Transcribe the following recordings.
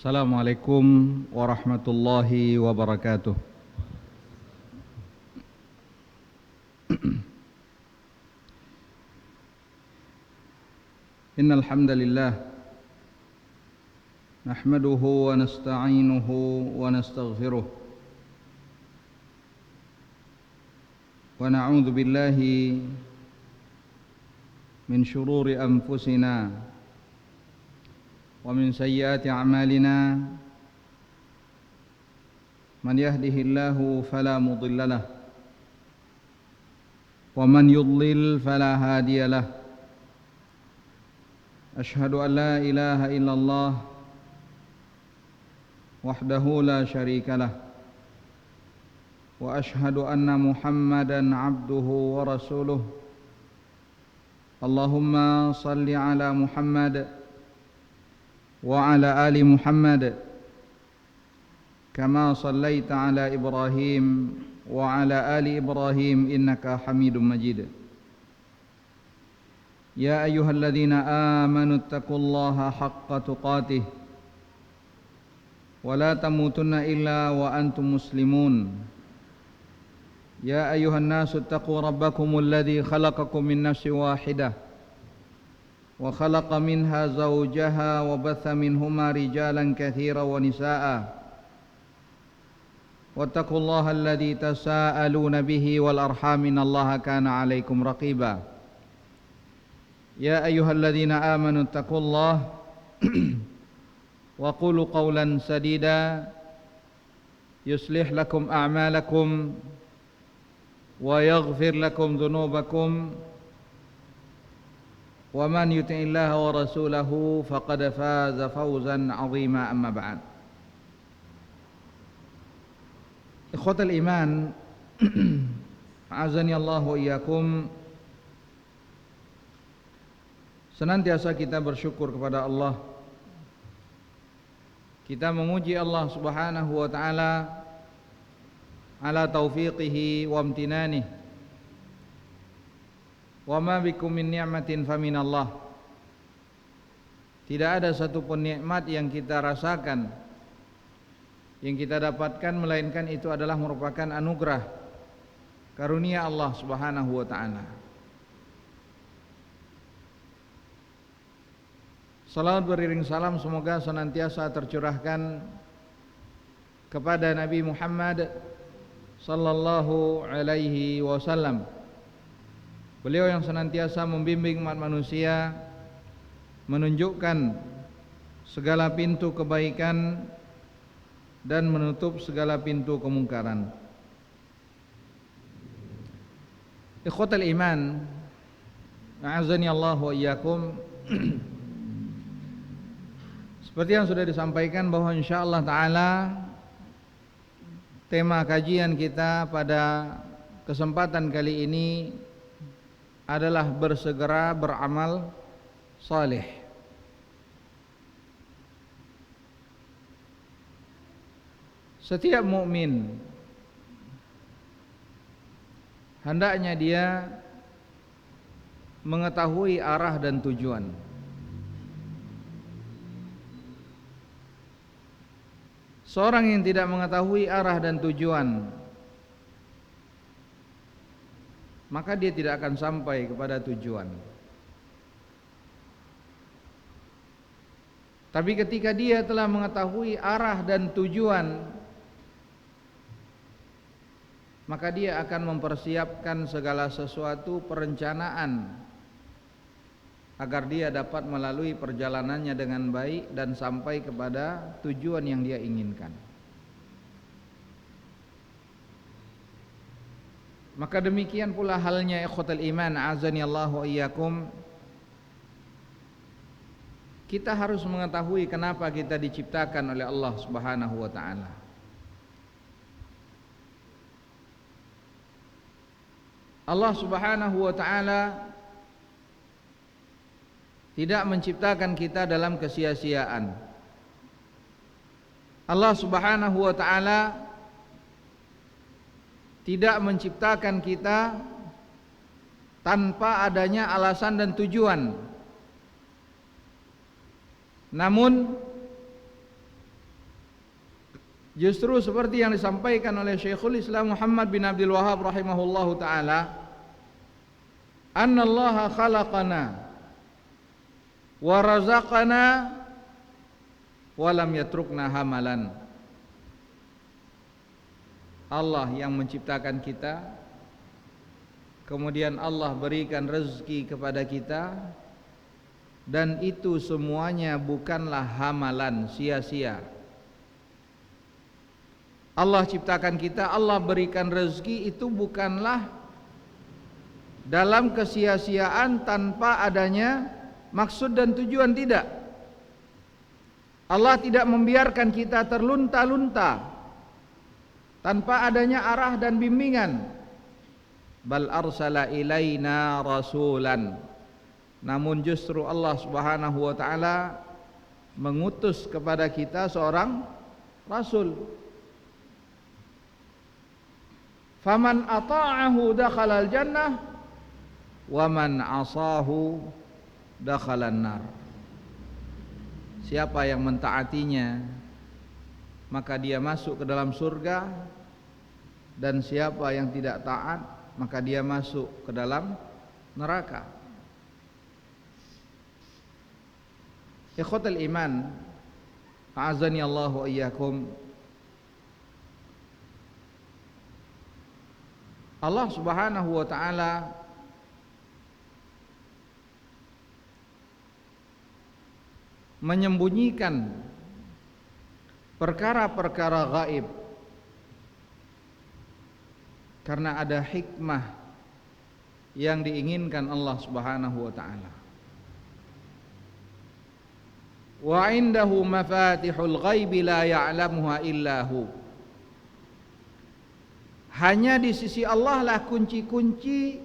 Assalamualaikum warahmatullahi wabarakatuh. Innal hamdalillah nahmaduhu wa nasta'inuhu wa nastaghfiruh wa na'udzu billahi min shururi anfusina wa min sayyiati a'malina man yahdihillahu fala mudilla lahu wa man yudlil fala hadiya lahu ashhadu an la ilaha illallah wahdahu la syarika lah wa ashhadu anna muhammadan abduhu wa rasuluh Allahumma salli ala Muhammad wa ala ali Muhammad kama sallaita ala Ibrahim wa ala ali Ibrahim innaka Hamidum Majid. Ya ayyuhalladzina amanu taqullaha haqqa tuqatih wa la tamutunna illa wa antum muslimun. Ya ayyuhan nasu taqu rabbakumul ladzi khalaqakum min nafsin wahidah wa khalaqa minha zawjaha wa batha minhuma rijalan katsiran wa nisaa'a wattaqullaha alladzi tasaaluna bihi wal arham innallaha kana 'alaikum raqiba. Ya ayyuhalladzina amanu taqullaha wa qulu qawlan sadida yuslih lakum a'malakum wa yaghfir lakum dhunubakum wa man yuti'illaha wa rasulahu faqad faza fawzan 'azima amma ba'd. Ikhwatal iman, a'azani Allah wa iyyakum. Senantiasa kita bersyukur kepada Allah. Kita memuji Allah Subhanahu wa taala ala taufiqihi wa amtinanihi. Wa ma bikum min ni'matin faminallah. Tidak ada satupun nikmat yang kita rasakan, yang kita dapatkan, melainkan itu adalah merupakan anugerah karunia Allah Subhanahu wa taala. Salawat beriring salam semoga senantiasa tercurahkan kepada Nabi Muhammad sallallahu alaihi wasallam. Beliau yang senantiasa membimbing umat manusia, menunjukkan segala pintu kebaikan dan menutup segala pintu kemungkaran. Ikhwatal iman, a'azani Allah wa iyyakum. Seperti yang sudah disampaikan bahwa insyaallah taala tema kajian kita pada kesempatan kali ini adalah bersegera beramal saleh. Setiap mukmin hendaknya dia mengetahui arah dan tujuan. Seorang yang tidak mengetahui arah dan tujuan, maka dia tidak akan sampai kepada tujuan. Tapi ketika dia telah mengetahui arah dan tujuan, maka dia akan mempersiapkan segala sesuatu perencanaan agar dia dapat melalui perjalanannya dengan baik dan sampai kepada tujuan yang dia inginkan. Maka demikian pula halnya ikhwatal iman, azani Allah wa iyyakum. Kita harus mengetahui kenapa kita diciptakan oleh Allah Subhanahu wa taala. Allah Subhanahu wa taala tidak menciptakan kita dalam kesia-siaan. Allah Subhanahu wa taala tidak menciptakan kita tanpa adanya alasan dan tujuan. Namun Justru seperti yang disampaikan oleh Syekhul Islam Muhammad bin Abdul Wahhab rahimahullahu taala, "Annallaha khalaqana wa razaqana wa lam yatrukna hamalan." Allah yang menciptakan kita, kemudian Allah berikan rezeki kepada kita, dan itu semuanya bukanlah hamalan sia-sia. Allah ciptakan kita, Allah berikan rezeki, itu bukanlah dalam kesia-siaan tanpa adanya maksud dan tujuan, tidak. Allah tidak membiarkan kita terlunta-lunta tanpa adanya arah dan bimbingan. Bal arsala ilaina rasulan. Namun justru Allah Subhanahu wa taala mengutus kepada kita seorang rasul. Faman ata'ahu dakhalal jannah wa man asahu dakhalan nar. Siapa yang mentaatinya maka dia masuk ke dalam surga, dan siapa yang tidak taat maka dia masuk ke dalam neraka. Ikhwatal iman, a'azani Allah wa iyyakum. Allah Subhanahu wa taala menyembunyikan perkara-perkara gaib karena ada hikmah yang diinginkan Allah Subhanahu wa taala. Wa indahu mafatihul ghaibi la ya'lamuha illa hu. Hanya di sisi Allah lah kunci-kunci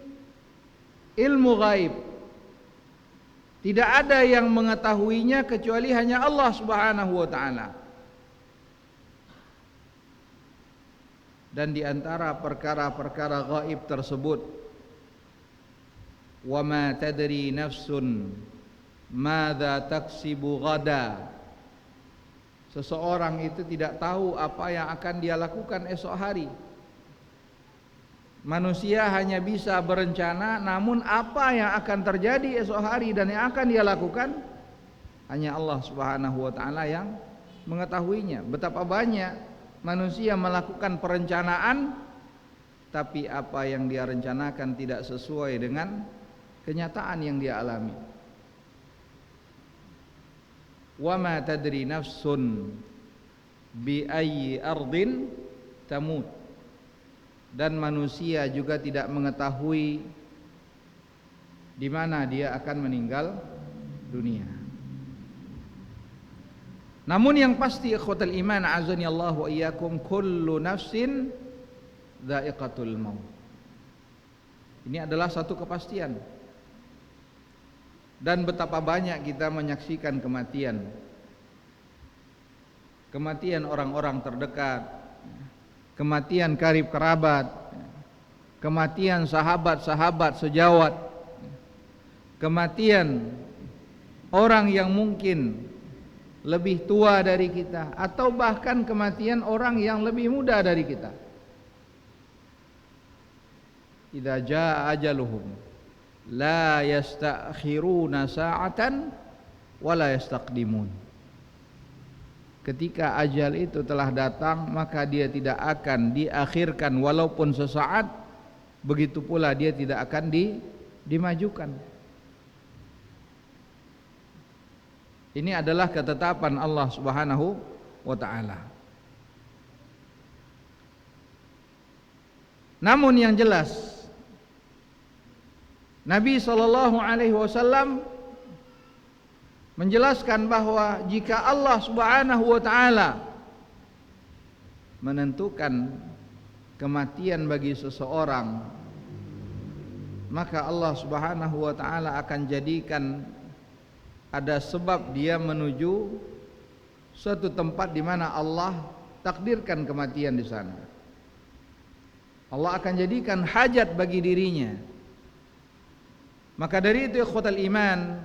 ilmu gaib. Tidak ada yang mengetahuinya kecuali hanya Allah Subhanahu wa taala. Dan di antara perkara-perkara gaib tersebut, wa ma tadri nafsun madza taksibu ghada. Seseorang itu tidak tahu apa yang akan dia lakukan esok hari. Manusia hanya bisa berencana, namun apa yang akan terjadi esok hari dan yang akan dia lakukan hanya Allah Subhanahu wa taala yang mengetahuinya. Betapa banyak manusia melakukan perencanaan, tapi apa yang dia rencanakan tidak sesuai dengan kenyataan yang dia alami. Wa ma tadri nafsun bi ayyi ardin tamut. Dan manusia juga tidak mengetahui di mana dia akan meninggal dunia. Namun yang pasti ikhwatal iman, azani Allah wa iyyakum, kullu nafsin dha'iqatul maut. Ini adalah satu kepastian. Dan betapa banyak kita menyaksikan kematian. Kematian orang-orang terdekat, kematian karib kerabat, kematian sahabat-sahabat sejawat, kematian orang yang mungkin lebih tua dari kita, atau bahkan kematian orang yang lebih muda dari kita. Idza jaa ajaluhum la yastakhiruna sa'atan wa la yastaqdimun. Ketika ajal itu telah datang, maka dia tidak akan diakhirkan walaupun sesaat, begitu pula dia tidak akan dimajukan. Ini adalah ketetapan Allah Subhanahu wa taala. Namun yang jelas, Nabi SAW menjelaskan bahwa jika Allah Subhanahu wa taala menentukan kematian bagi seseorang, maka Allah Subhanahu wa taala akan jadikan ada sebab dia menuju suatu tempat di mana Allah takdirkan kematian di sana. Allah akan jadikan hajat bagi dirinya. Maka dari itu ikhwatal iman,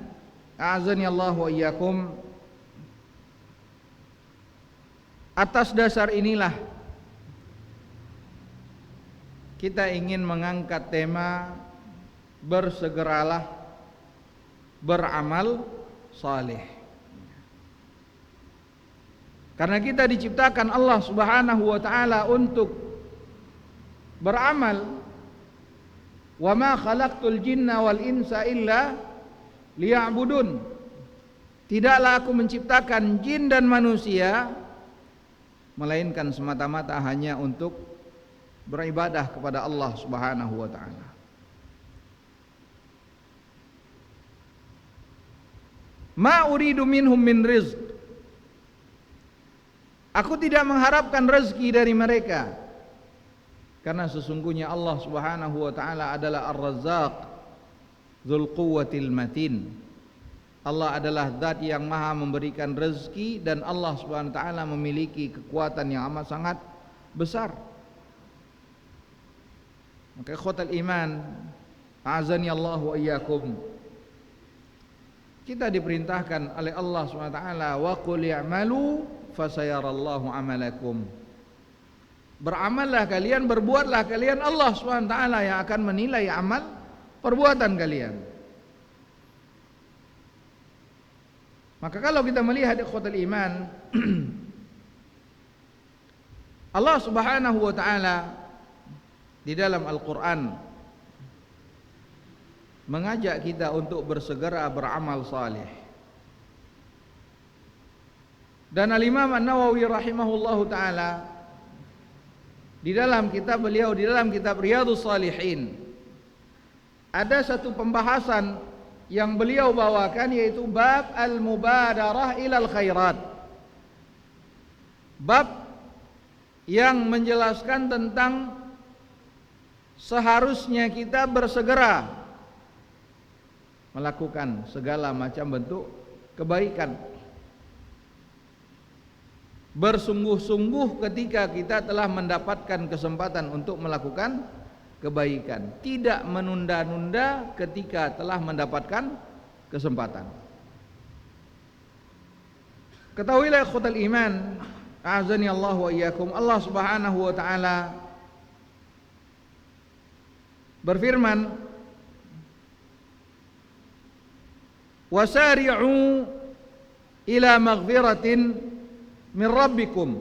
a'azani Allah wa iyyakum, Atas dasar inilah kita ingin mengangkat tema bersegeralah beramal saleh. Karena kita diciptakan Allah Subhanahu wa taala untuk beramal. Wa ma khalaqtul jinna wal insa illa liya'budun. Tidaklah aku menciptakan jin dan manusia melainkan semata-mata hanya untuk beribadah kepada Allah Subhanahu wa taala. Ma uridu minhum min rizq. Aku tidak mengharapkan rezeki dari mereka. Karena sesungguhnya Allah Subhanahu wa taala adalah Ar-Razzaq Dzul Quwwatil Matin. Allah adalah zat yang maha memberikan rezeki dan Allah Subhanahu wa taala memiliki kekuatan yang amat sangat besar. Maka ikhwatal iman, a'azani Allah wa iyyakum. Kita diperintahkan oleh Allah Subhanahu wa taala, wa qul i'malu fasayarallahu amalakum. Beramallah kalian, berbuatlah kalian, Allah Subhanahu wa taala yang akan menilai amal perbuatan kalian. Maka kalau kita melihat ikhwatul iman, Allah Subhanahu wa taala di dalam Al-Qur'an mengajak kita untuk bersegera beramal saleh. Dan Al-Imam An-Nawawi rahimahullahu taala di dalam kitab beliau, di dalam kitab Riyadhus Shalihin, ada satu pembahasan yang beliau bawakan, yaitu bab al-mubadarah ilal khairat. Bab yang menjelaskan tentang seharusnya kita bersegera melakukan segala macam bentuk kebaikan. Bersungguh-sungguh ketika kita telah mendapatkan kesempatan untuk melakukan kebaikan, tidak menunda-nunda ketika telah mendapatkan kesempatan. Ketahuilah ikhwatal iman, a'azani Allah wa iyyakum, Allah Subhanahu wa taala berfirman, wasari'u ila maghfiratin min rabbikum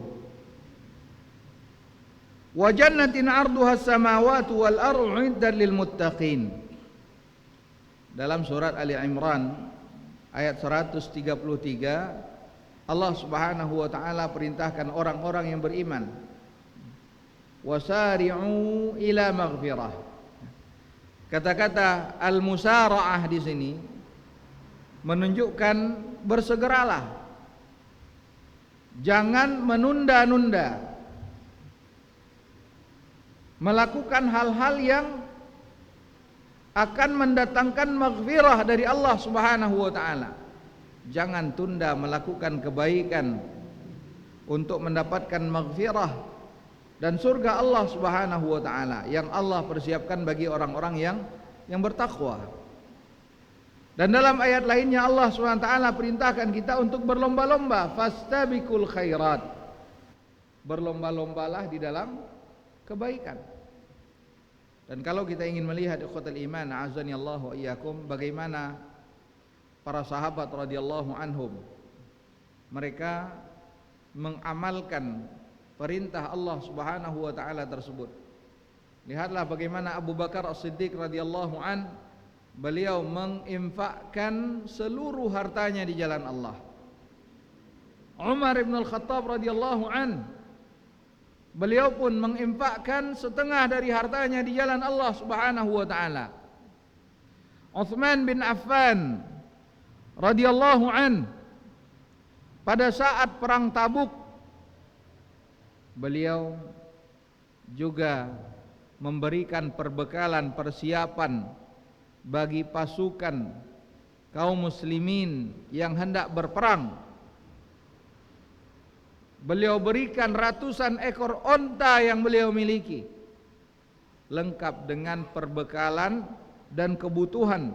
wa jannatin 'arduha as-samawati wal ardu 'iddat lil muttaqin. Dalam surat Ali Imran ayat 133, Allah Subhanahu wa taala perintahkan orang-orang yang beriman, wasari'u ila maghfirah. Kata-kata al-musara'ah di sini menunjukkan bersegeralah, jangan menunda-nunda melakukan hal-hal yang akan mendatangkan maghfirah dari Allah Subhanahu wa taala. Jangan tunda melakukan kebaikan untuk mendapatkan maghfirah dan surga Allah Subhanahu wa taala yang Allah persiapkan bagi orang-orang yang bertakwa. Dan dalam ayat lainnya Allah Subhanahu wa taala perintahkan kita untuk berlomba-lomba, fastabiqul khairat. Berlomba-lombalah di dalam kebaikan. Dan kalau kita ingin melihat ikhwatul iman, a'azani Allah wa iyyakum, bagaimana para sahabat radhiyallahu anhum mereka mengamalkan perintah Allah Subhanahu wa taala tersebut. Lihatlah bagaimana Abu Bakar As-Siddiq radhiyallahu an, beliau menginfakkan seluruh hartanya di jalan Allah. Umar bin Al-Khattab radhiyallahu an, beliau pun menginfakkan setengah dari hartanya di jalan Allah Subhanahu wa taala. Utsman bin Affan radhiyallahu an, pada saat perang Tabuk beliau juga memberikan perbekalan, persiapan bagi pasukan kaum muslimin yang hendak berperang. Beliau berikan ratusan ekor onta yang beliau miliki, lengkap dengan perbekalan dan kebutuhan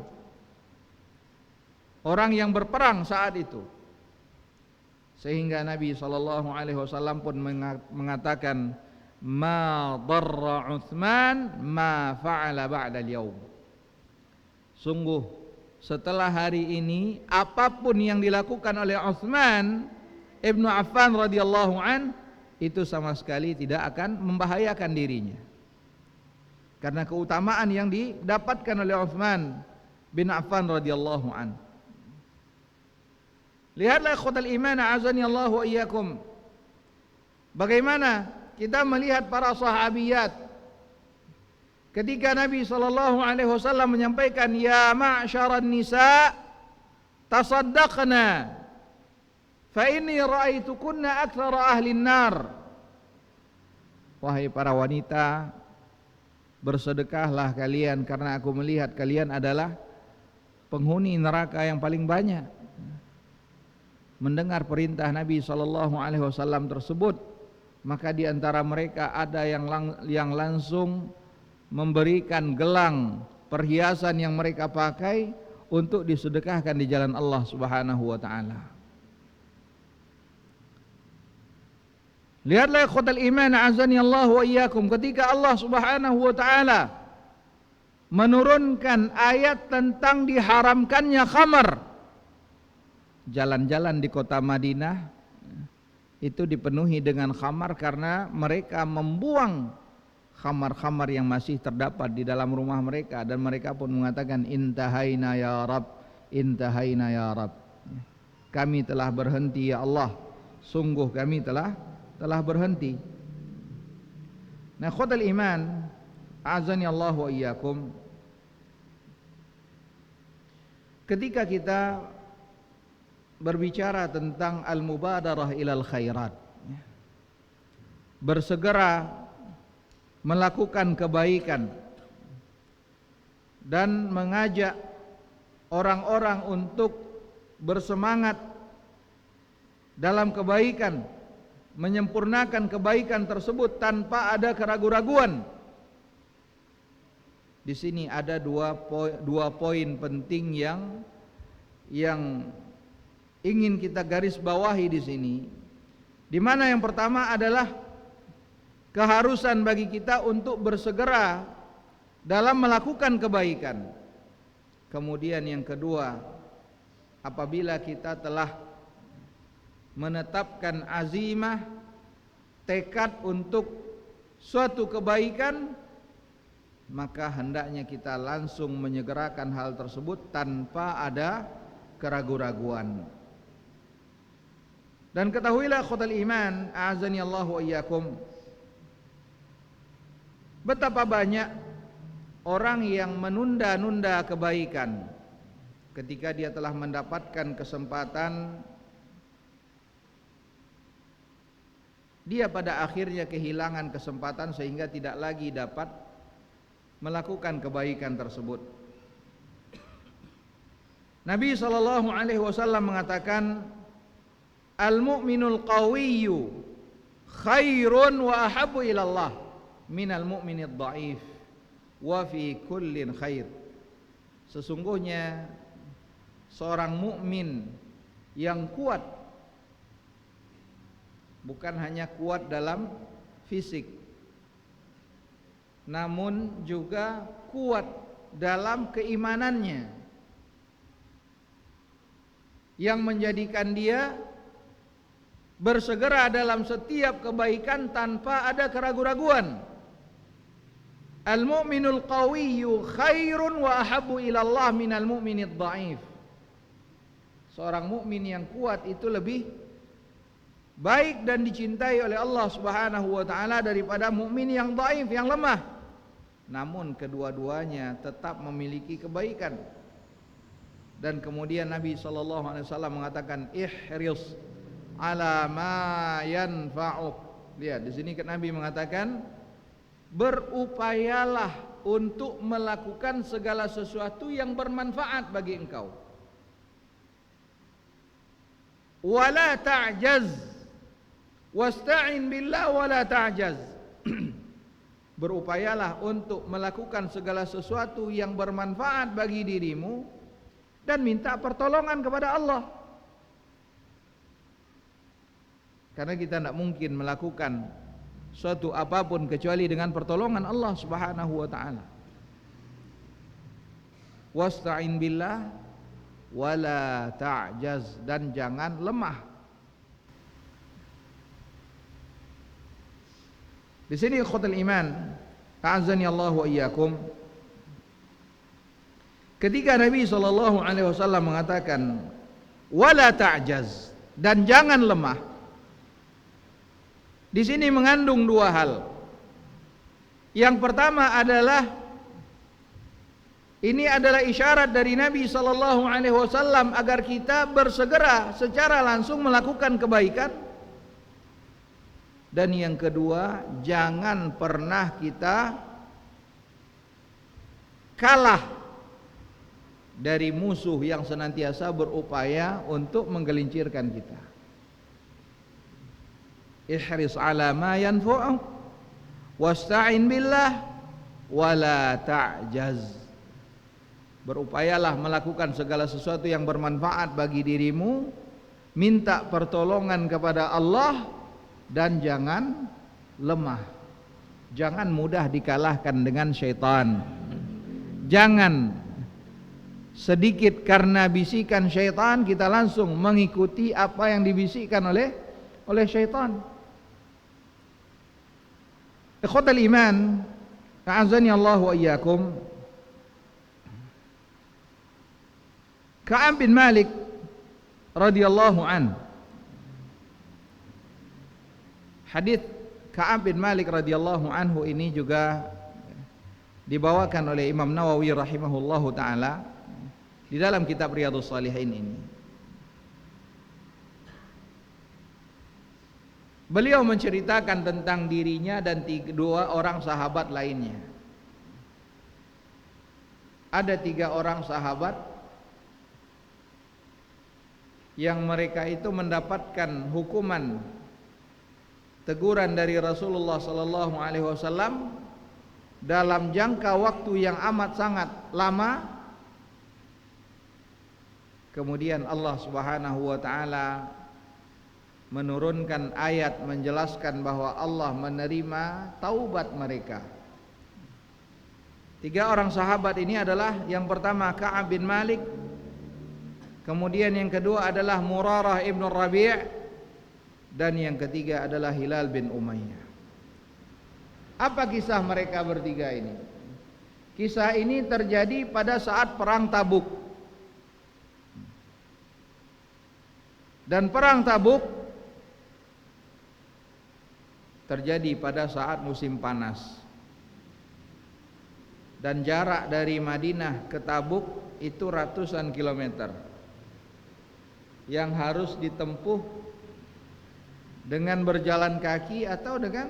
orang yang berperang saat itu. Sehingga Nabi SAW pun mengatakan, ma darra Utsman ma fa'ala ba'da al-yaum. Sungguh setelah hari ini apapun yang dilakukan oleh Utsman Ibnu Affan radhiyallahu an itu sama sekali tidak akan membahayakan dirinya. Karena keutamaan yang didapatkan oleh Utsman bin Affan radhiyallahu an. Lihatlah ikhwatal iman azani Allah wa iyyakum. Bagaimana kita melihat para sahabiyat ketika Nabi SAW menyampaikan, ya ma'syaran nisa tasaddaqna fa inni ra'aitukunna aktsara ahli nar. Wahai para wanita, bersedekahlah kalian karena aku melihat kalian adalah penghuni neraka yang paling banyak. Mendengar perintah Nabi SAW tersebut, maka di antara mereka ada yang langsung memberikan gelang perhiasan yang mereka pakai untuk disedekahkan di jalan Allah Subhanahu wa taala. Lihatlah ikhwatal iman azani Allah wa iyyakum, ketika Allah Subhanahu wa taala menurunkan ayat tentang diharamkannya khamar, jalan-jalan di kota Madinah itu dipenuhi dengan khamar karena mereka membuang khamar-khamar yang masih terdapat di dalam rumah mereka, dan mereka pun mengatakan, intahaina ya Rab, intahaina ya Rab, kami telah berhenti ya Allah, sungguh kami telah berhenti. Nah, khotal iman azani Allah wa iyyakum, ketika kita berbicara tentang al-mubadarah ilal khairat, bersegera melakukan kebaikan dan mengajak orang-orang untuk bersemangat dalam kebaikan, menyempurnakan kebaikan tersebut tanpa ada keraguan-raguan. Di sini ada dua poin penting yang ingin kita garis bawahi di sini. Di mana yang pertama adalah keharusan bagi kita untuk bersegera dalam melakukan kebaikan. Kemudian yang kedua, apabila kita telah menetapkan azimah, tekad untuk suatu kebaikan, maka hendaknya kita langsung menyegerakan hal tersebut tanpa ada keraguan-raguan. Dan ketahuilah khotal iman a'azani Allah wa iyyakum, betapa banyak orang yang menunda-nunda kebaikan ketika dia telah mendapatkan kesempatan, dia pada akhirnya kehilangan kesempatan sehingga tidak lagi dapat melakukan kebaikan tersebut. Nabi SAW mengatakan, al-mu'minul qawiyyu khairun wa ahabbu ilallah minal mu'minid dha'if wa fi kullin khair. Sesungguhnya seorang mukmin yang kuat, bukan hanya kuat dalam fisik, namun juga kuat dalam keimanannya, yang menjadikan dia bersegera dalam setiap kebaikan tanpa ada keraguan-raguan. Al-mu'minul qawiyyu khairun wa ahabbu ilallah minal mu'minid dha'if. Seorang mukmin yang kuat itu lebih baik dan dicintai oleh Allah Subhanahu wa taala daripada mukmin yang dhaif, yang lemah. Namun kedua-duanya tetap memiliki kebaikan. Dan kemudian Nabi SAW mengatakan, ihris ala ma yanfa'uk. Lihat di sini Nabi mengatakan, berupayalah untuk melakukan segala sesuatu yang bermanfaat bagi engkau. Wala ta'jaz, wasta'in billah wala ta'jaz. Berupayalah untuk melakukan segala sesuatu yang bermanfaat bagi dirimu dan minta pertolongan kepada Allah. Karena kita tidak mungkin melakukan suatu apapun kecuali dengan pertolongan Allah Subhanahu wa taala. Wasta'in billah wala ta'jaz, dan jangan lemah. Di sini ikhwatul iman, a'azzani Allah wa iyyakum, ketika Nabi sallallahu alaihi wasallam mengatakan wala ta'jaz, dan jangan lemah, di sini mengandung dua hal. Yang pertama adalah ini adalah isyarat dari Nabi sallallahu alaihi wasallam agar kita bersegera secara langsung melakukan kebaikan. Dan yang kedua, jangan pernah kita kalah dari musuh yang senantiasa berupaya untuk menggelincirkan kita. Ihris ala ma yanfa'u wasta'in billah wala ta'jaz. Berupayalah melakukan segala sesuatu yang bermanfaat bagi dirimu, minta pertolongan kepada Allah, dan jangan lemah. Jangan mudah dikalahkan dengan syaitan. Jangan sedikit karena bisikan syaitan kita langsung mengikuti apa yang dibisikkan oleh syaitan. Ikhwatal iman, a'azzani Allah wa iyyakum, Ka'ab bin Malik radhiyallahu an. Hadis Ka'ab bin Malik radhiyallahu anhu ini juga dibawakan oleh Imam Nawawi rahimahullahu taala di dalam kitab Riyadhus Shalihin ini. Beliau menceritakan tentang dirinya dan dua orang sahabat lainnya. Ada 3 orang sahabat yang mereka itu mendapatkan hukuman teguran dari Rasulullah sallallahu alaihi wasallam dalam jangka waktu yang amat sangat lama. Kemudian Allah Subhanahu wa taala menurunkan ayat menjelaskan bahwa Allah menerima taubat mereka. 3 orang sahabat ini adalah, yang pertama Ka'ab bin Malik, kemudian yang kedua adalah Murarah ibn Rabi', dan yang ketiga adalah Hilal bin Umayyah. Apa kisah mereka bertiga ini? Kisah ini terjadi pada saat perang Tabuk. Dan perang Tabuk terjadi pada saat musim panas. Dan jarak dari Madinah ke Tabuk itu ratusan kilometer yang harus ditempuh dengan berjalan kaki atau dengan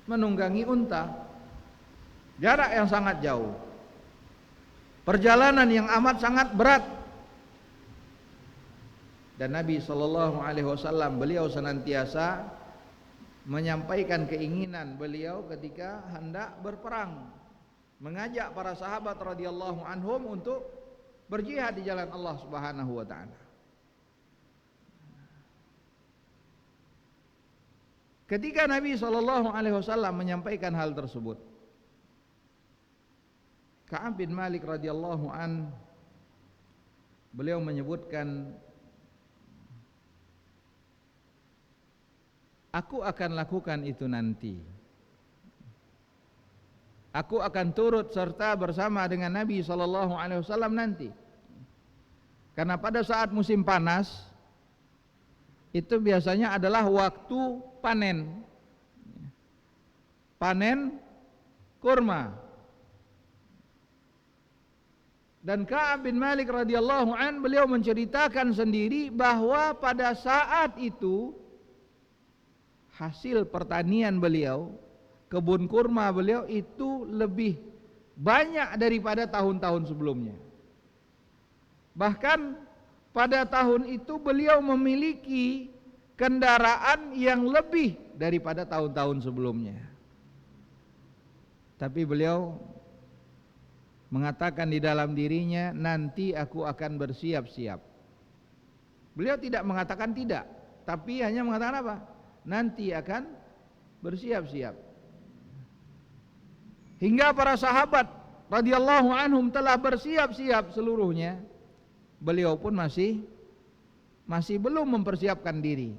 menunggangi unta. Jarak yang sangat jauh, perjalanan yang amat sangat berat. Dan Nabi sallallahu alaihi wasallam beliau senantiasa menyampaikan keinginan beliau ketika hendak berperang, mengajak para sahabat radhiyallahu anhum untuk berjihad di jalan Allah Subhanahu wa taala. Ketika Nabi sallallahu alaihi wasallam menyampaikan hal tersebut, Ka'ab bin Malik radhiyallahu an beliau menyebutkan, aku akan lakukan itu nanti. Aku akan turut serta bersama dengan Nabi sallallahu alaihi wasallam nanti. Karena pada saat musim panas itu biasanya adalah waktu panen. Panen kurma. Dan Ka'ab bin Malik radhiyallahu an beliau menceritakan sendiri bahwa pada saat itu hasil pertanian beliau, kebun kurma beliau itu lebih banyak daripada tahun-tahun sebelumnya. Bahkan pada tahun itu beliau memiliki kendaraan yang lebih daripada tahun-tahun sebelumnya. Tapi beliau mengatakan di dalam dirinya, nanti aku akan bersiap-siap. Beliau tidak mengatakan tidak. tapi hanya mengatakan apa? Nanti akan bersiap-siap. Hingga para sahabat radhiyallahu anhum telah bersiap-siap seluruhnya, beliau pun masih belum mempersiapkan diri.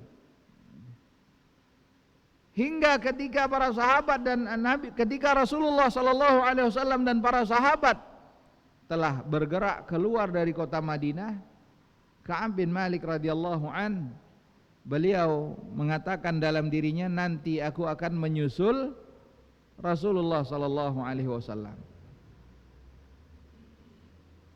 Hingga ketika para sahabat dan Nabi, ketika Rasulullah sallallahu alaihi wasallam dan para sahabat telah bergerak keluar dari kota Madinah, Ka'ab bin Malik radhiyallahu an, beliau mengatakan dalam dirinya, nanti aku akan menyusul Rasulullah sallallahu alaihi wasallam.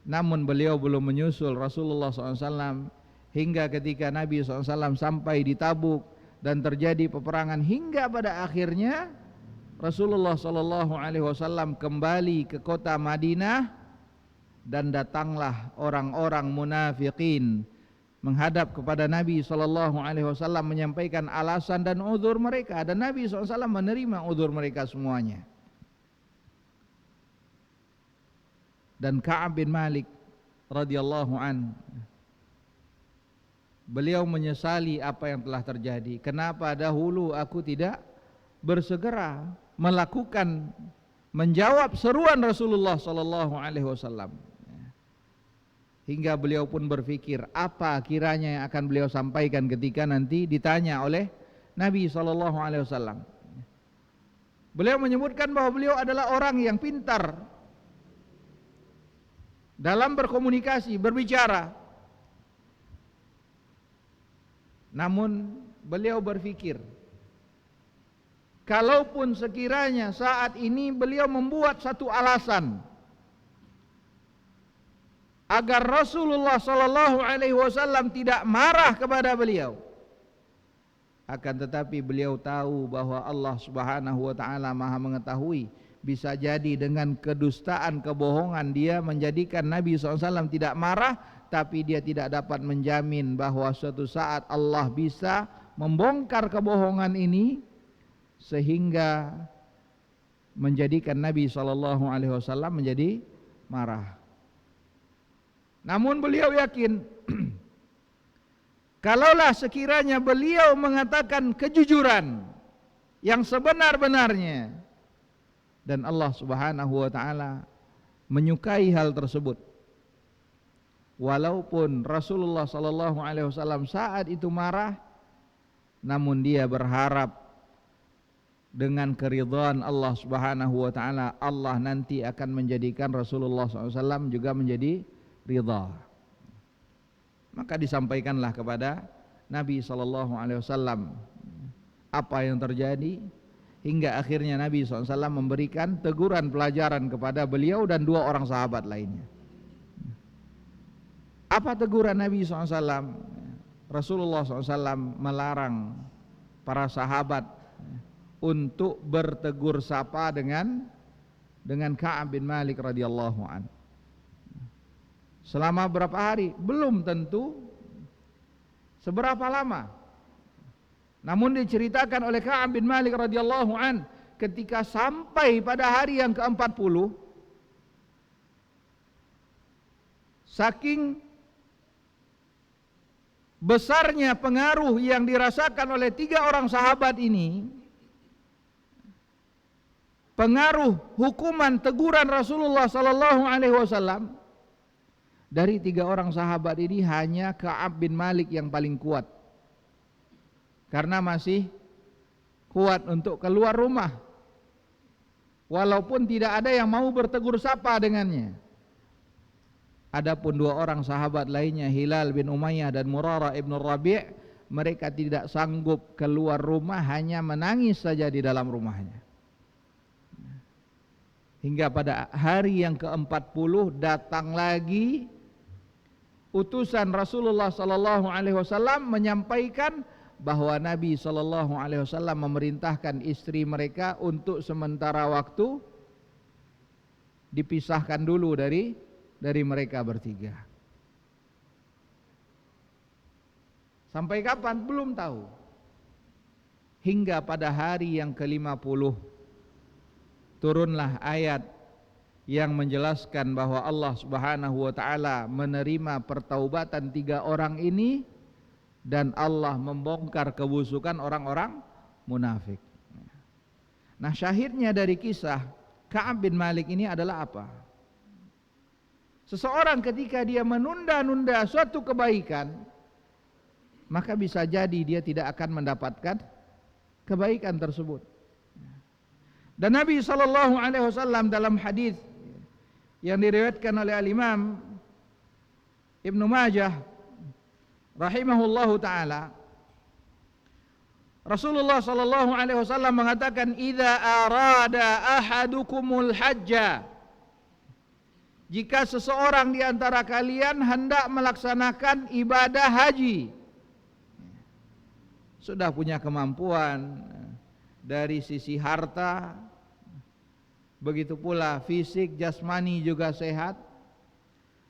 Namun beliau belum menyusul Rasulullah SAW hingga ketika Nabi SAW sampai di Tabuk dan terjadi peperangan, hingga pada akhirnya Rasulullah SAW kembali ke kota Madinah, dan datanglah orang-orang munafikin menghadap kepada Nabi SAW menyampaikan alasan dan uzur mereka, dan Nabi SAW menerima uzur mereka semuanya. Dan Ka'ab bin Malik radhiyallahu an, beliau menyesali apa yang telah terjadi. Kenapa dahulu aku tidak bersegera melakukan, menjawab seruan Rasulullah sallallahu alaihi wasallam. Hingga beliau pun berpikir, apa kiranya yang akan beliau sampaikan ketika nanti ditanya oleh Nabi sallallahu alaihi wasallam. Beliau menyebutkan bahwa beliau adalah orang yang pintar dalam berkomunikasi, berbicara. Namun beliau berpikir, kalaupun sekiranya saat ini beliau membuat satu alasan agar Rasulullah sallallahu alaihi wasallam tidak marah kepada beliau, akan tetapi beliau tahu bahwa Allah Subhanahu wa taala Maha mengetahui, bisa jadi dengan kedustaan, kebohongan dia menjadikan Nabi SAW tidak marah, tapi dia tidak dapat menjamin bahwa suatu saat Allah bisa membongkar kebohongan ini sehingga menjadikan Nabi SAW menjadi marah. Namun beliau yakin kalaulah sekiranya beliau mengatakan kejujuran yang sebenar-benarnya, dan Allah Subhanahu wa taala menyukai hal tersebut, walaupun Rasulullah sallallahu alaihi wasallam saat itu marah, namun dia berharap dengan keridhaan Allah Subhanahu wa taala, Allah nanti akan menjadikan Rasulullah SAW juga menjadi ridha. Maka disampaikanlah kepada Nabi sallallahu alaihi wasallam apa yang terjadi, hingga akhirnya Nabi SAW memberikan teguran pelajaran kepada beliau dan dua orang sahabat lainnya. Apa teguran Nabi SAW? Rasulullah SAW melarang para sahabat untuk bertegur sapa dengan Ka'ab bin Malik radhiyallahu an. Selama berapa hari? Belum tentu seberapa lama. Namun diceritakan oleh Ka'ab bin Malik radhiyallahu an, ketika sampai pada hari yang ke-40, saking besarnya pengaruh yang dirasakan oleh tiga orang sahabat ini, pengaruh hukuman teguran Rasulullah sallallahu alaihi wasallam, dari tiga orang sahabat ini hanya Ka'ab bin Malik yang paling kuat, karena masih kuat untuk keluar rumah, walaupun tidak ada yang mau bertegur sapa dengannya. Adapun dua orang sahabat lainnya, Hilal bin Umayyah dan Murarah ibn Rabi', mereka tidak sanggup keluar rumah, hanya menangis saja di dalam rumahnya. Hingga pada hari yang ke-40 datang lagi utusan Rasulullah sallallahu alaihi wasallam menyampaikan bahwa Nabi sallallahu alaihi wasallam memerintahkan istri mereka untuk sementara waktu dipisahkan dulu dari mereka bertiga. Sampai kapan? Belum tahu. Hingga pada hari yang ke-50 turunlah ayat yang menjelaskan bahwa Allah Subhanahu wa taala menerima pertaubatan tiga orang ini dan Allah membongkar kebusukan orang-orang munafik. Nah, syahidnya dari kisah Ka'ab bin Malik ini adalah apa? Seseorang ketika dia menunda-nunda suatu kebaikan, maka bisa jadi dia tidak akan mendapatkan kebaikan tersebut. Dan Nabi SAW dalam hadis yang diriwayatkan oleh Al-Imam Ibnu Majah rahimahullahu taala, Rasulullah SAW mengatakan, "Idza arada ahadukumul hajja," jika seseorang di antara kalian hendak melaksanakan ibadah haji, sudah punya kemampuan dari sisi harta, begitu pula fisik jasmani juga sehat,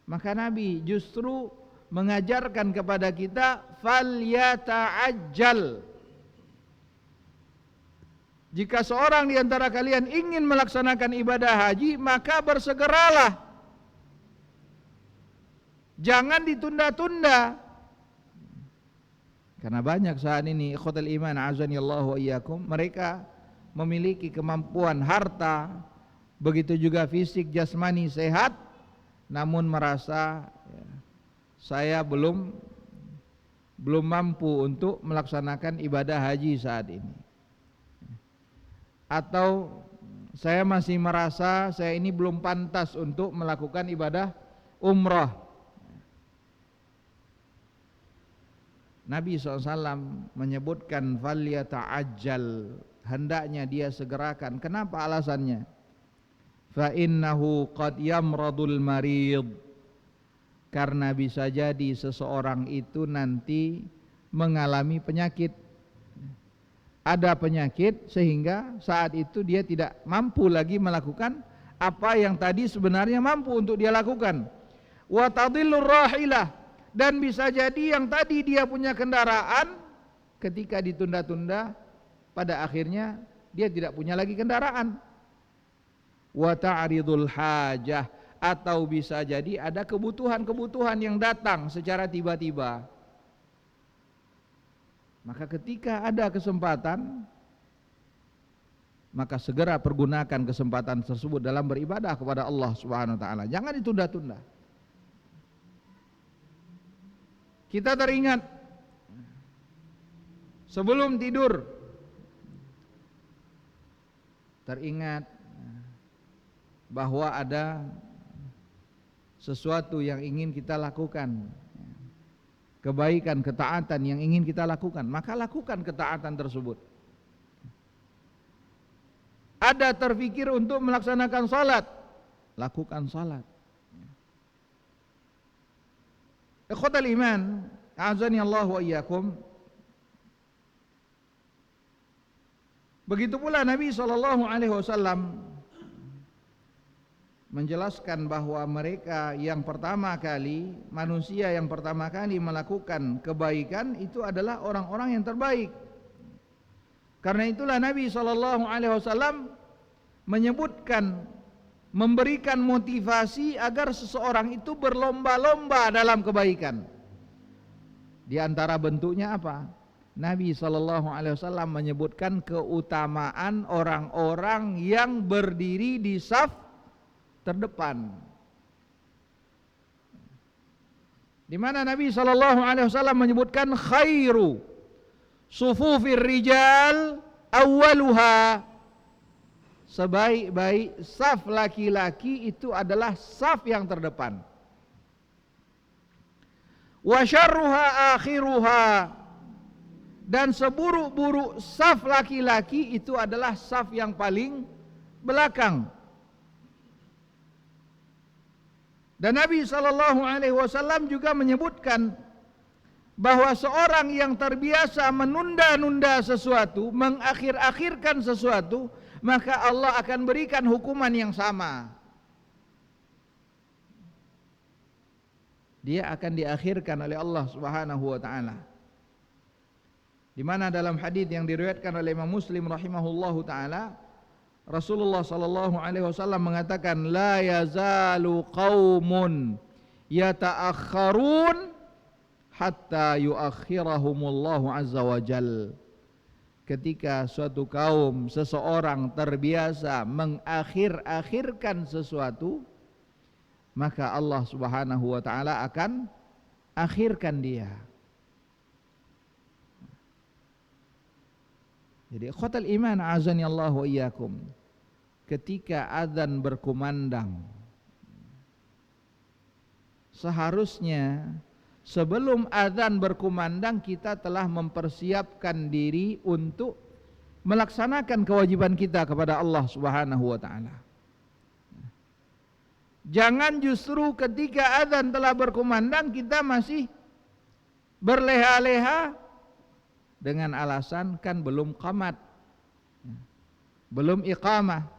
maka Nabi justru mengajarkan kepada kita falyata'ajjal. Jika seorang di antara kalian ingin melaksanakan ibadah haji, maka bersegeralah. Jangan ditunda-tunda. Karena banyak saat ini ikhwatul iman azanillahu wa iyyakum, mereka memiliki kemampuan harta, begitu juga fisik jasmani sehat, namun merasa saya belum mampu untuk melaksanakan ibadah haji saat ini. Atau saya masih merasa saya ini belum pantas untuk melakukan ibadah umrah. Nabi SAW menyebutkan falyata'ajjal, hendaknya dia segerakan. Kenapa alasannya? Fa innahu qad yamradul marid, karena bisa jadi seseorang itu nanti mengalami penyakit. Ada penyakit sehingga saat itu dia tidak mampu lagi melakukan apa yang tadi sebenarnya mampu untuk dia lakukan. Wa tadillur rahilah, dan bisa jadi yang tadi dia punya kendaraan, ketika ditunda-tunda pada akhirnya dia tidak punya lagi kendaraan. Wa ta'ridul hajah, atau bisa jadi ada kebutuhan-kebutuhan yang datang secara tiba-tiba. Maka ketika ada kesempatan, maka segera pergunakan kesempatan tersebut dalam beribadah kepada Allah Subhanahu wa taala. Jangan ditunda-tunda. Kita teringat sebelum tidur, teringat bahwa ada sesuatu yang ingin kita lakukan, kebaikan, ketaatan yang ingin kita lakukan, maka lakukan ketaatan tersebut. Ada terfikir untuk melaksanakan salat, lakukan salat. Ikhwatal iman, a'azani Allah wa iyyakum. Begitu pula Nabi SAW menjelaskan bahwa mereka yang pertama kali, manusia yang pertama kali melakukan kebaikan itu adalah orang-orang yang terbaik. Karena itulah Nabi SAW menyebutkan, memberikan motivasi agar seseorang itu berlomba-lomba dalam kebaikan. Di antara bentuknya apa? Nabi SAW menyebutkan keutamaan orang-orang yang berdiri di saf terdepan. Di mana Nabi SAW menyebutkan khairu sufufir rijal awwaluha, sebaik-baik saf laki-laki itu adalah saf yang terdepan. Wa syarruha akhiruha, dan seburuk-buruk saf laki-laki itu adalah saf yang paling belakang. Dan Nabi SAW juga menyebutkan bahwa seorang yang terbiasa menunda-nunda sesuatu, mengakhir-akhirkan sesuatu, maka Allah akan berikan hukuman yang sama. Dia akan diakhirkan oleh Allah Subhanahu wa taala. Di mana dalam hadis yang diriwayatkan oleh Imam Muslim rahimahullahu taala, Rasulullah sallallahu alaihi wasallam mengatakan, la yazalu qaumun yata'akhkharun hatta yuakhirahumullahu azza wa jal. Ketika suatu kaum, seseorang terbiasa mengakhir-akhirkan sesuatu, maka Allah Subhanahu wa taala akan akhirkan dia. Jadi ikhwatal iman azani Allah wa iyyakum, ketika azan berkumandang, seharusnya sebelum azan berkumandang kita telah mempersiapkan diri untuk melaksanakan kewajiban kita kepada Allah Subhanahu wa taala. Jangan justru ketika azan telah berkumandang kita masih berleha-leha dengan alasan kan belum qamat, belum iqamah,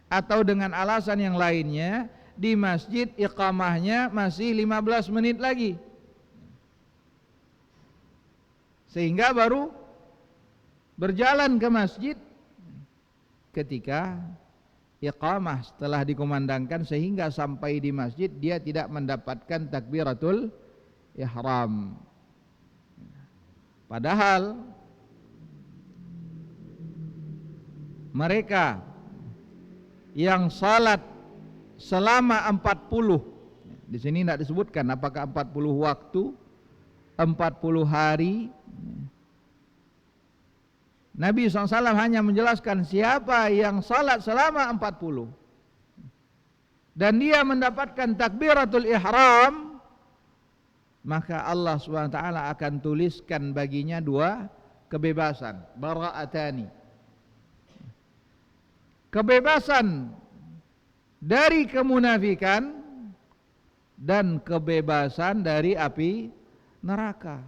atau dengan alasan yang lainnya di masjid iqamahnya masih 15 menit lagi, sehingga baru berjalan ke masjid ketika iqamah setelah dikumandangkan, sehingga sampai di masjid dia tidak mendapatkan takbiratul ihram. Padahal mereka yang salat selama 40, di sini tidak disebutkan apakah 40 waktu, 40 hari. Nabi SAW hanya menjelaskan siapa yang salat selama 40 dan dia mendapatkan takbiratul ihram, maka Allah SWT akan tuliskan baginya 2 kebebasan, bara'atani. Kebebasan dari kemunafikan dan kebebasan dari api neraka.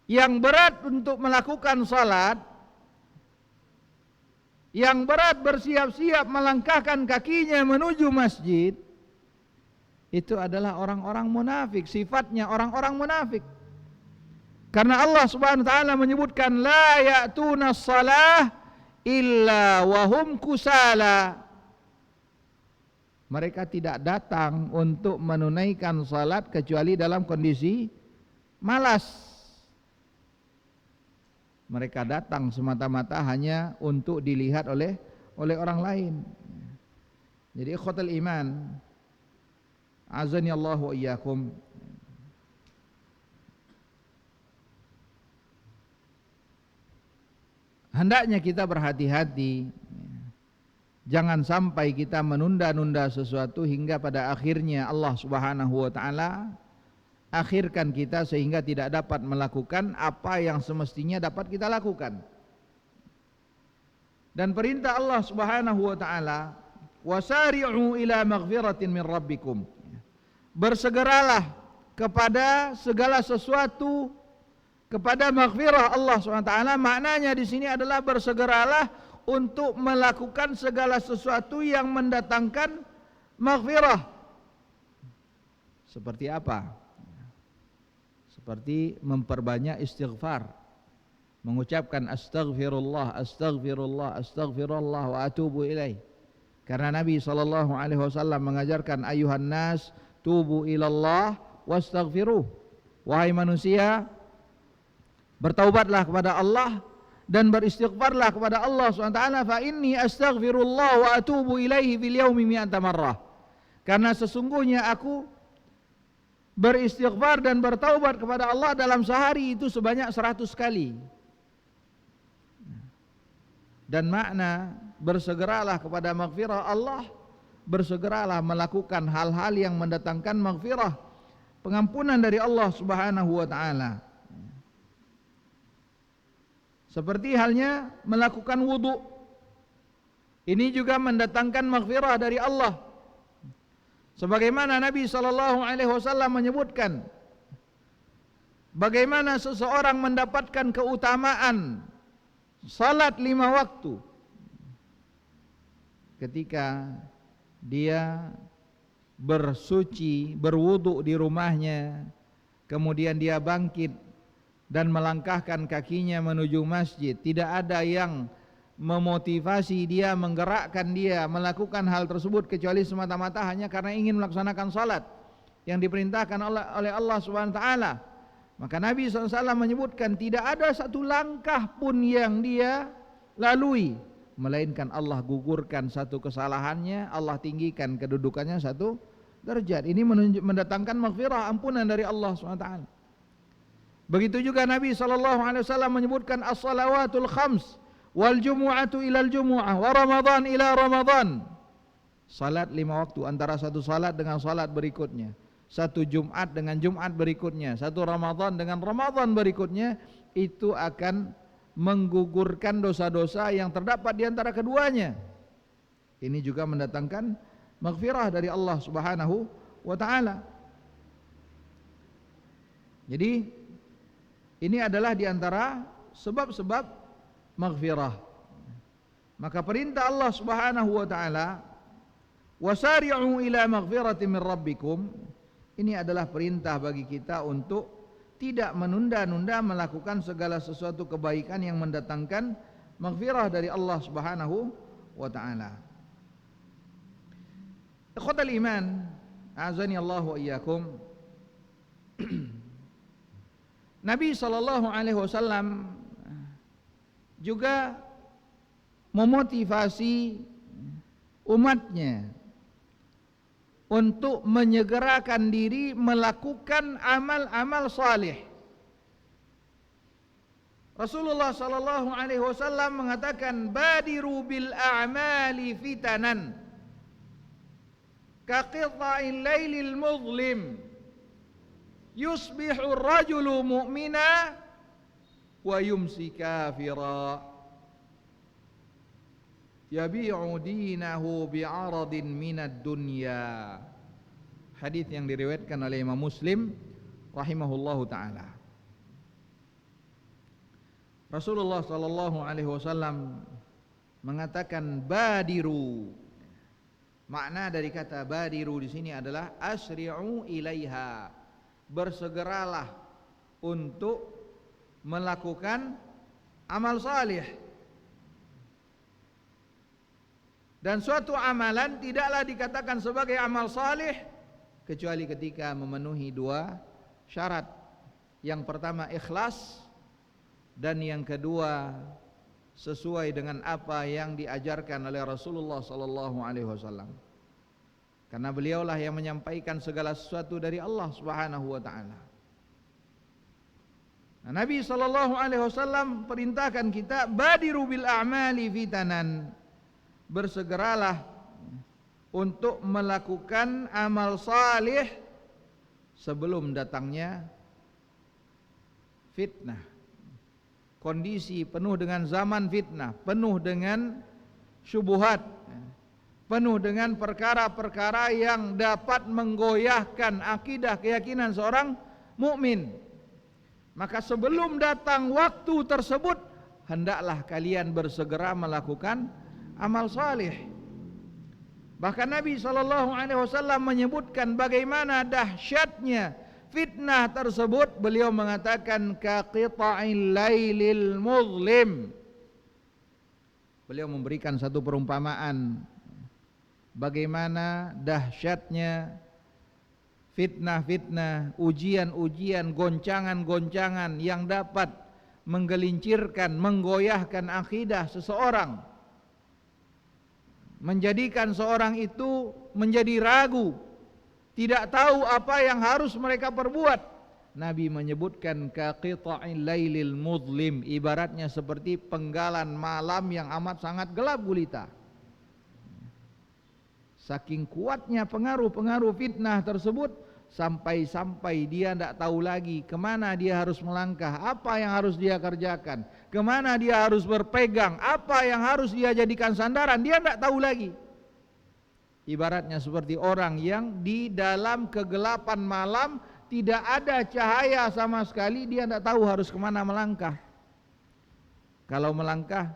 Yang berat untuk melakukan salat, yang berat bersiap-siap melangkahkan kakinya menuju masjid, itu adalah orang-orang munafik, sifatnya orang-orang munafik. Karena Allah Subhanahu wa taala menyebutkan la ya'tuna shalah illa wahum kusala. Mereka tidak datang untuk menunaikan salat kecuali dalam kondisi malas. Mereka datang semata-mata hanya untuk dilihat oleh orang lain. Jadi ikhwatul iman azani Allah wa iyyakum, hendaknya kita berhati-hati, jangan sampai kita menunda-nunda sesuatu hingga pada akhirnya Allah Subhanahu wa taala akhirkan kita sehingga tidak dapat melakukan apa yang semestinya dapat kita lakukan. Dan perintah Allah Subhanahu wa taala, wasari'u ila maghfiratin min rabbikum, bersegeralah kepada segala sesuatu, kepada maghfirah Allah Subhanahu wa taala. Maknanya di sini adalah bersegeralah untuk melakukan segala sesuatu yang mendatangkan maghfirah. Seperti apa? Seperti memperbanyak istighfar, mengucapkan astaghfirullah, astaghfirullah, astaghfirullah wa atubu ilaih. Karena Nabi SAW mengajarkan ayuhan nas tubu ilallah wastaghfiruh, wahai manusia, bertaubatlah kepada Allah dan beristighfarlah kepada Allah SWT. Fa inni astaghfirullah wa atubu ilaihi fil yaumi mi'ata marrah. Karena sesungguhnya aku beristighfar dan bertaubat kepada Allah dalam sehari itu sebanyak 100 kali. Dan makna bersegeralah kepada maghfirah Allah, bersegeralah melakukan hal-hal yang mendatangkan maghfirah, pengampunan dari Allah Subhanahu wa taala. Seperti halnya melakukan wudu, ini juga mendatangkan maghfirah dari Allah. Sebagaimana Nabi SAW menyebutkan bagaimana seseorang mendapatkan keutamaan salat 5 waktu ketika dia bersuci, berwudu di rumahnya, kemudian dia bangkit dan melangkahkan kakinya menuju masjid. Tidak ada yang memotivasi dia, menggerakkan dia melakukan hal tersebut kecuali semata-mata hanya karena ingin melaksanakan salat. yang diperintahkan oleh Allah Subhanahu wa taala. Maka Nabi SAW menyebutkan tidak ada satu langkah pun yang dia lalui melainkan Allah gugurkan satu kesalahannya, Allah tinggikan kedudukannya satu derajat. Ini mendatangkan maghfirah, ampunan dari Allah SWT. Begitu juga Nabi SAW menyebutkan as-salawatul khams wal jumu'atu ilal jumu'ah wa ramadhan ila ramadhan. Salat 5 waktu, antara satu salat dengan salat berikutnya, satu Jumat dengan Jumat berikutnya, satu Ramadhan dengan Ramadhan berikutnya, itu akan menggugurkan dosa-dosa yang terdapat di antara keduanya. Ini juga mendatangkan maghfirah dari Allah Subhanahu wa taala. Jadi ini adalah di antara sebab-sebab maghfirah. Maka perintah Allah Subhanahu wa taala, wasari'u ila maghfiratin min rabbikum, ini adalah perintah bagi kita untuk tidak menunda-nunda melakukan segala sesuatu kebaikan yang mendatangkan maghfirah dari Allah Subhanahu wa taala. Ikhwatal iman, azani Allah wa iyyakum. Nabi sallallahu alaihi wasallam juga memotivasi umatnya untuk menyegerakan diri melakukan amal-amal salih. Rasulullah sallallahu alaihi wasallam mengatakan, badiru bil a'mali fitanan ka qita'il lailil muzlim yusbihu ar-rajulu mu'mina wa yumsi kafira yabi'u dinahu bi'aradin minad dunya. Hadis yang diriwayatkan oleh Imam Muslim rahimahullahu taala. Rasulullah sallallahu alaihi wasallam mengatakan badiru. Makna dari kata badiru di sini adalah asri'u ilaiha. Bersegeralah untuk melakukan amal salih. Dan suatu amalan tidaklah dikatakan sebagai amal salih kecuali ketika memenuhi 2 syarat. Yang pertama ikhlas, dan yang kedua sesuai dengan apa yang diajarkan oleh Rasulullah sallallahu alaihi wasallam. Karena beliaulah yang menyampaikan segala sesuatu dari Allah Subhanahu wa taala. Nah, Nabi sallallahu alaihi wasallam perintahkan kita badiru bil a'mali fitanan. Bersegeralah untuk melakukan amal salih sebelum datangnya fitnah. Kondisi penuh dengan zaman fitnah, penuh dengan syubhat, penuh dengan perkara-perkara yang dapat menggoyahkan akidah keyakinan seorang mukmin. Maka sebelum datang waktu tersebut, hendaklah kalian bersegera melakukan amal salih. Bahkan Nabi SAW menyebutkan bagaimana dahsyatnya fitnah tersebut. Beliau mengatakan ka qita'il lailil muzlim. Beliau memberikan satu perumpamaan bagaimana dahsyatnya fitnah-fitnah, ujian-ujian, goncangan-goncangan yang dapat menggelincirkan, menggoyahkan akidah seseorang, menjadikan seorang itu menjadi ragu, tidak tahu apa yang harus mereka perbuat. Nabi menyebutkan ka qita'il lailil muzlim, ibaratnya seperti penggalan malam yang amat sangat gelap gulita. Saking kuatnya pengaruh-pengaruh fitnah tersebut, sampai-sampai dia tidak tahu lagi kemana dia harus melangkah, apa yang harus dia kerjakan, kemana dia harus berpegang, apa yang harus dia jadikan sandaran, dia tidak tahu lagi. Ibaratnya seperti orang yang di dalam kegelapan malam, tidak ada cahaya sama sekali, dia tidak tahu harus kemana melangkah. Kalau melangkah,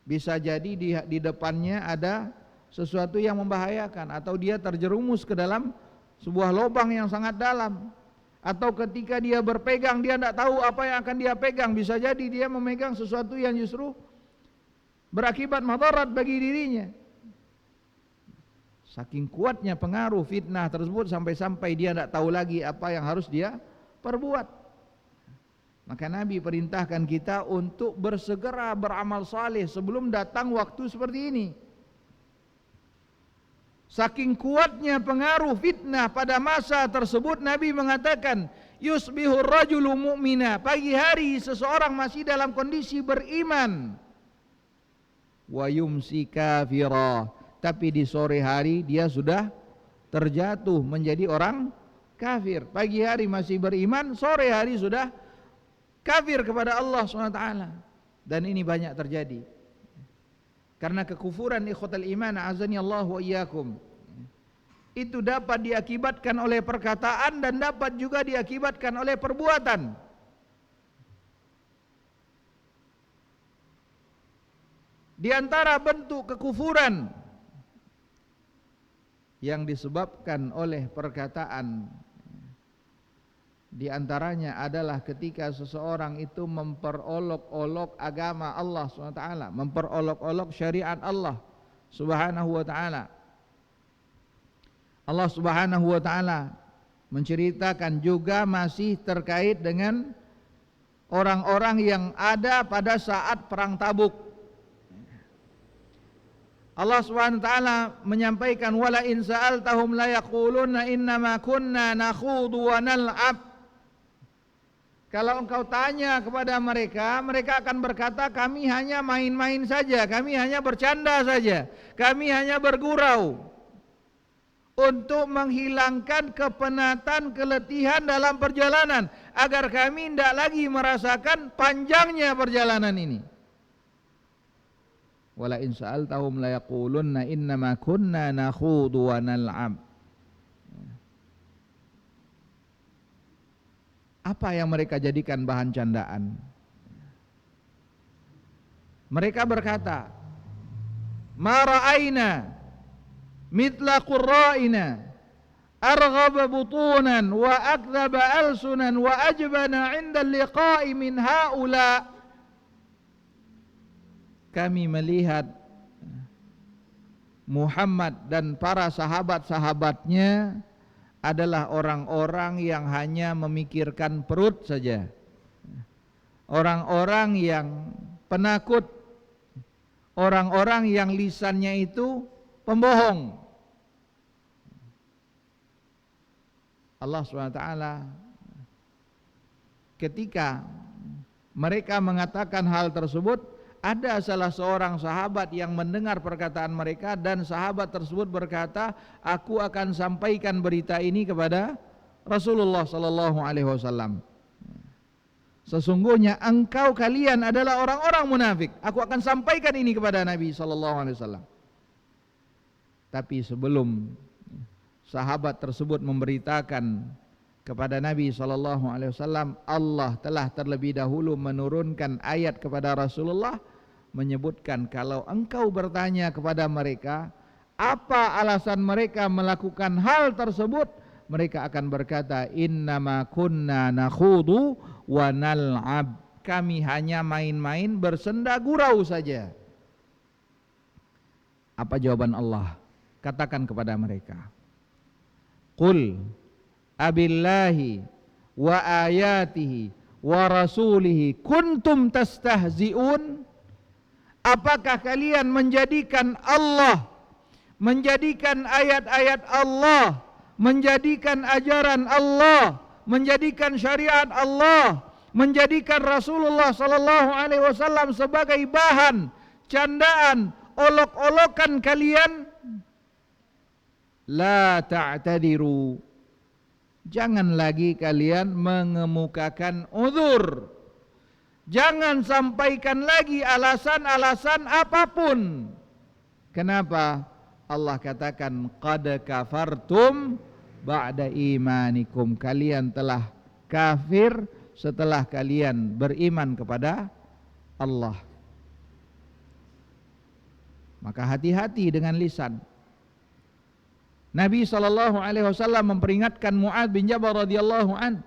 bisa jadi di depannya ada sesuatu yang membahayakan, atau dia terjerumus ke dalam sebuah lubang yang sangat dalam, atau ketika dia berpegang dia tidak tahu apa yang akan dia pegang, bisa jadi dia memegang sesuatu yang justru berakibat madarat bagi dirinya. Saking kuatnya pengaruh fitnah tersebut sampai-sampai dia tidak tahu lagi apa yang harus dia perbuat. Maka Nabi perintahkan kita untuk bersegera beramal saleh sebelum datang waktu seperti ini. Saking kuatnya pengaruh fitnah pada masa tersebut, Nabi mengatakan, yusbihur rajulu mu'mina, pagi hari seseorang masih dalam kondisi beriman, wa yumsi kafira, tapi di sore hari dia sudah terjatuh menjadi orang kafir. Pagi hari masih beriman, sore hari sudah kafir kepada Allah SWT. Dan ini banyak terjadi karena kekufuran ikhwatal iman, azani Allah wa iyyakum. Itu dapat diakibatkan oleh perkataan dan dapat juga diakibatkan oleh perbuatan. Di antara bentuk kekufuran yang disebabkan oleh perkataan, di antaranya adalah ketika seseorang itu memperolok-olok agama Allah SWT, memperolok-olok syariat Allah Subhanahu wa ta'ala. Allah Subhanahu wa ta'ala menceritakan juga masih terkait dengan orang-orang yang ada pada saat perang Tabuk. Allah Subhanahu wa ta'ala menyampaikan, wala in sa'altahum la yaquluna innama kunna nakhudu wa nal'ab. Kalau engkau tanya kepada mereka, mereka akan berkata, kami hanya main-main saja, kami hanya bercanda saja, kami hanya bergurau, untuk menghilangkan kepenatan, keletihan dalam perjalanan, agar kami tidak lagi merasakan panjangnya perjalanan ini. Wala in sa'altahum la yaqulunna innama kunna nakhudu wa nal'ab. Apa yang mereka jadikan bahan candaan? Mereka berkata, ma ra'ayna mitla qurra'ina arghaba butunan wa akdzaba alsunan wa ajbana 'inda liqa'i min haula. Kami melihat Muhammad dan para sahabat-sahabatnya adalah orang-orang yang hanya memikirkan perut saja, orang-orang yang penakut, orang-orang yang lisannya itu pembohong. Allah SWT ketika mereka mengatakan hal tersebut, ada salah seorang sahabat yang mendengar perkataan mereka, dan sahabat tersebut berkata, aku akan sampaikan berita ini kepada Rasulullah sallallahu alaihi wasallam. Sesungguhnya engkau kalian adalah orang-orang munafik. Aku akan sampaikan ini kepada Nabi sallallahu alaihi wasallam. Tapi sebelum sahabat tersebut memberitakan kepada Nabi sallallahu alaihi wasallam, Allah telah terlebih dahulu menurunkan ayat kepada Rasulullah menyebutkan, kalau engkau bertanya kepada mereka apa alasan mereka melakukan hal tersebut, mereka akan berkata, innama kunna nakhudu wa nal'ab, kami hanya main-main bersenda gurau saja. Apa jawaban Allah? Katakan kepada mereka, qul abillahi wa ayatihi wa rasulihi kuntum tastahzi'un. Apakah kalian menjadikan Allah, menjadikan ayat-ayat Allah, menjadikan ajaran Allah, menjadikan syariat Allah, menjadikan Rasulullah sallallahu alaihi wasallam sebagai bahan candaan, olok-olokan kalian? La ta'tadiru, jangan lagi kalian mengemukakan uzur, jangan sampaikan lagi alasan-alasan apapun. Kenapa? Allah katakan, qad kafartum ba'da imanikum, kalian telah kafir setelah kalian beriman kepada Allah. Maka hati-hati dengan lisan. Nabi SAW memperingatkan Mu'adz bin Jabal radhiyallahu an.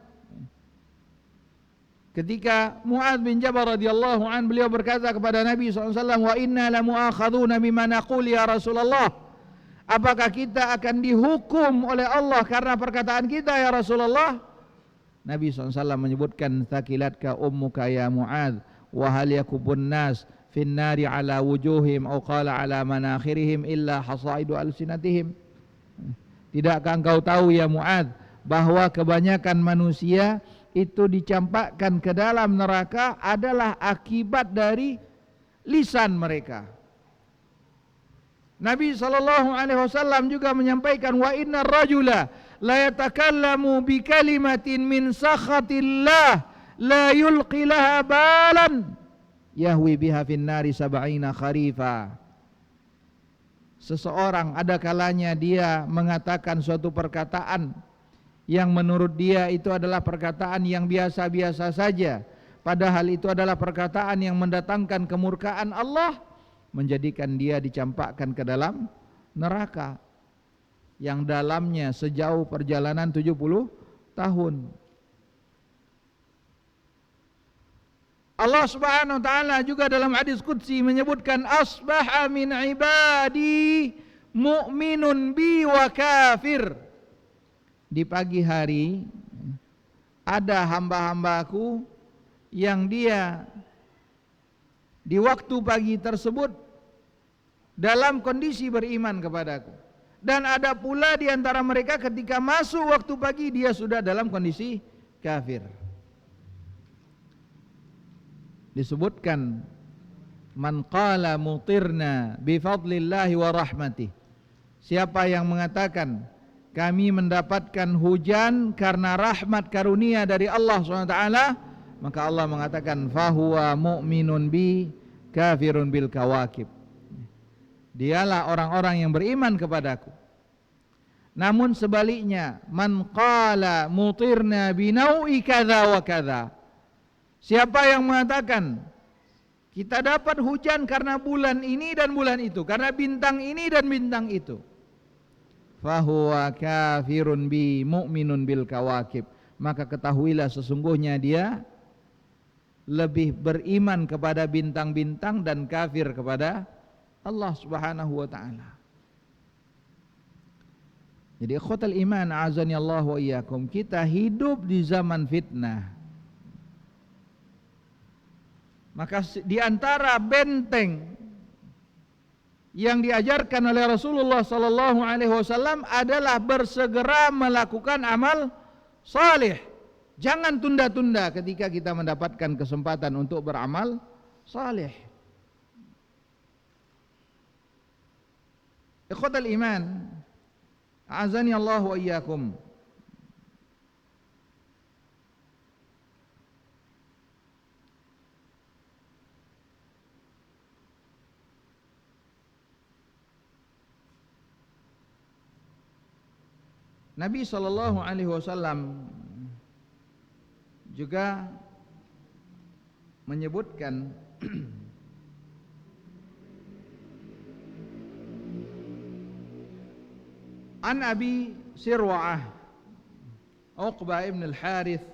Ketika Mu'adz bin Jabal radhiyallahu an, beliau berkata kepada Nabi SAW, wa inna la mu'akhaduna bima naqul ya Rasulullah. Apakah kita akan dihukum oleh Allah karena perkataan kita ya Rasulullah? Nabi SAW menyebutkan, thaqilatka ummuka ya Mu'adz, wa hal yakubun nas fin nari ala wujuhim aw qala ala manakhirihim illa hasaidu alsinatihim. Tidakkah engkau tahu ya Mu'adz bahwa kebanyakan manusia itu dicampakkan ke dalam neraka adalah akibat dari lisan mereka. Nabi SAW juga menyampaikan, wa inna rajula la yatakallamu bi kalimatin min sakhatillah la yulqi laha balan yahwi biha fin nari sab'ina kharifa. Seseorang ada kalanya dia mengatakan suatu perkataan yang menurut dia itu adalah perkataan yang biasa-biasa saja, padahal itu adalah perkataan yang mendatangkan kemurkaan Allah, menjadikan dia dicampakkan ke dalam neraka yang dalamnya sejauh perjalanan 70 tahun. Allah Subhanahu wa taala juga dalam hadis qudsi menyebutkan, asbaha min ibadi mu'minun bi wa kafir. Di pagi hari ada hamba-hambaku yang dia di waktu pagi tersebut dalam kondisi beriman kepadaku, dan ada pula di antara mereka ketika masuk waktu pagi dia sudah dalam kondisi kafir. Disebutkan, man qala mutirna bi fadlillahi wa rahmatih, siapa yang mengatakan kami mendapatkan hujan karena rahmat karunia dari Allah SWT, maka Allah mengatakan fahuwa mu'minun bi kafirun bil kawakib, dialah orang-orang yang beriman kepadaku. Namun sebaliknya, man qala mutirna binau'i kadza wa kadza, siapa yang mengatakan kita dapat hujan karena bulan ini dan bulan itu, karena bintang ini dan bintang itu, fahuwa kafirun bi mu'minun bil kawakib, maka ketahuilah sesungguhnya dia lebih beriman kepada bintang-bintang dan kafir kepada Allah Subhanahu wa taala. Jadi ikhwatal iman, azani Allah wa iyyakum, kita hidup di zaman fitnah. Maka di antara benteng yang diajarkan oleh Rasulullah sallallahu alaihi wasallam adalah bersegera melakukan amal saleh. Jangan tunda-tunda ketika kita mendapatkan kesempatan untuk beramal saleh. Ikhwatal iman, a'azani Allah wa iyyakum. Nabi sallallahu alaihi wasallam juga menyebutkan an Abi Sirwa'ah Uqbah ibn al-Harith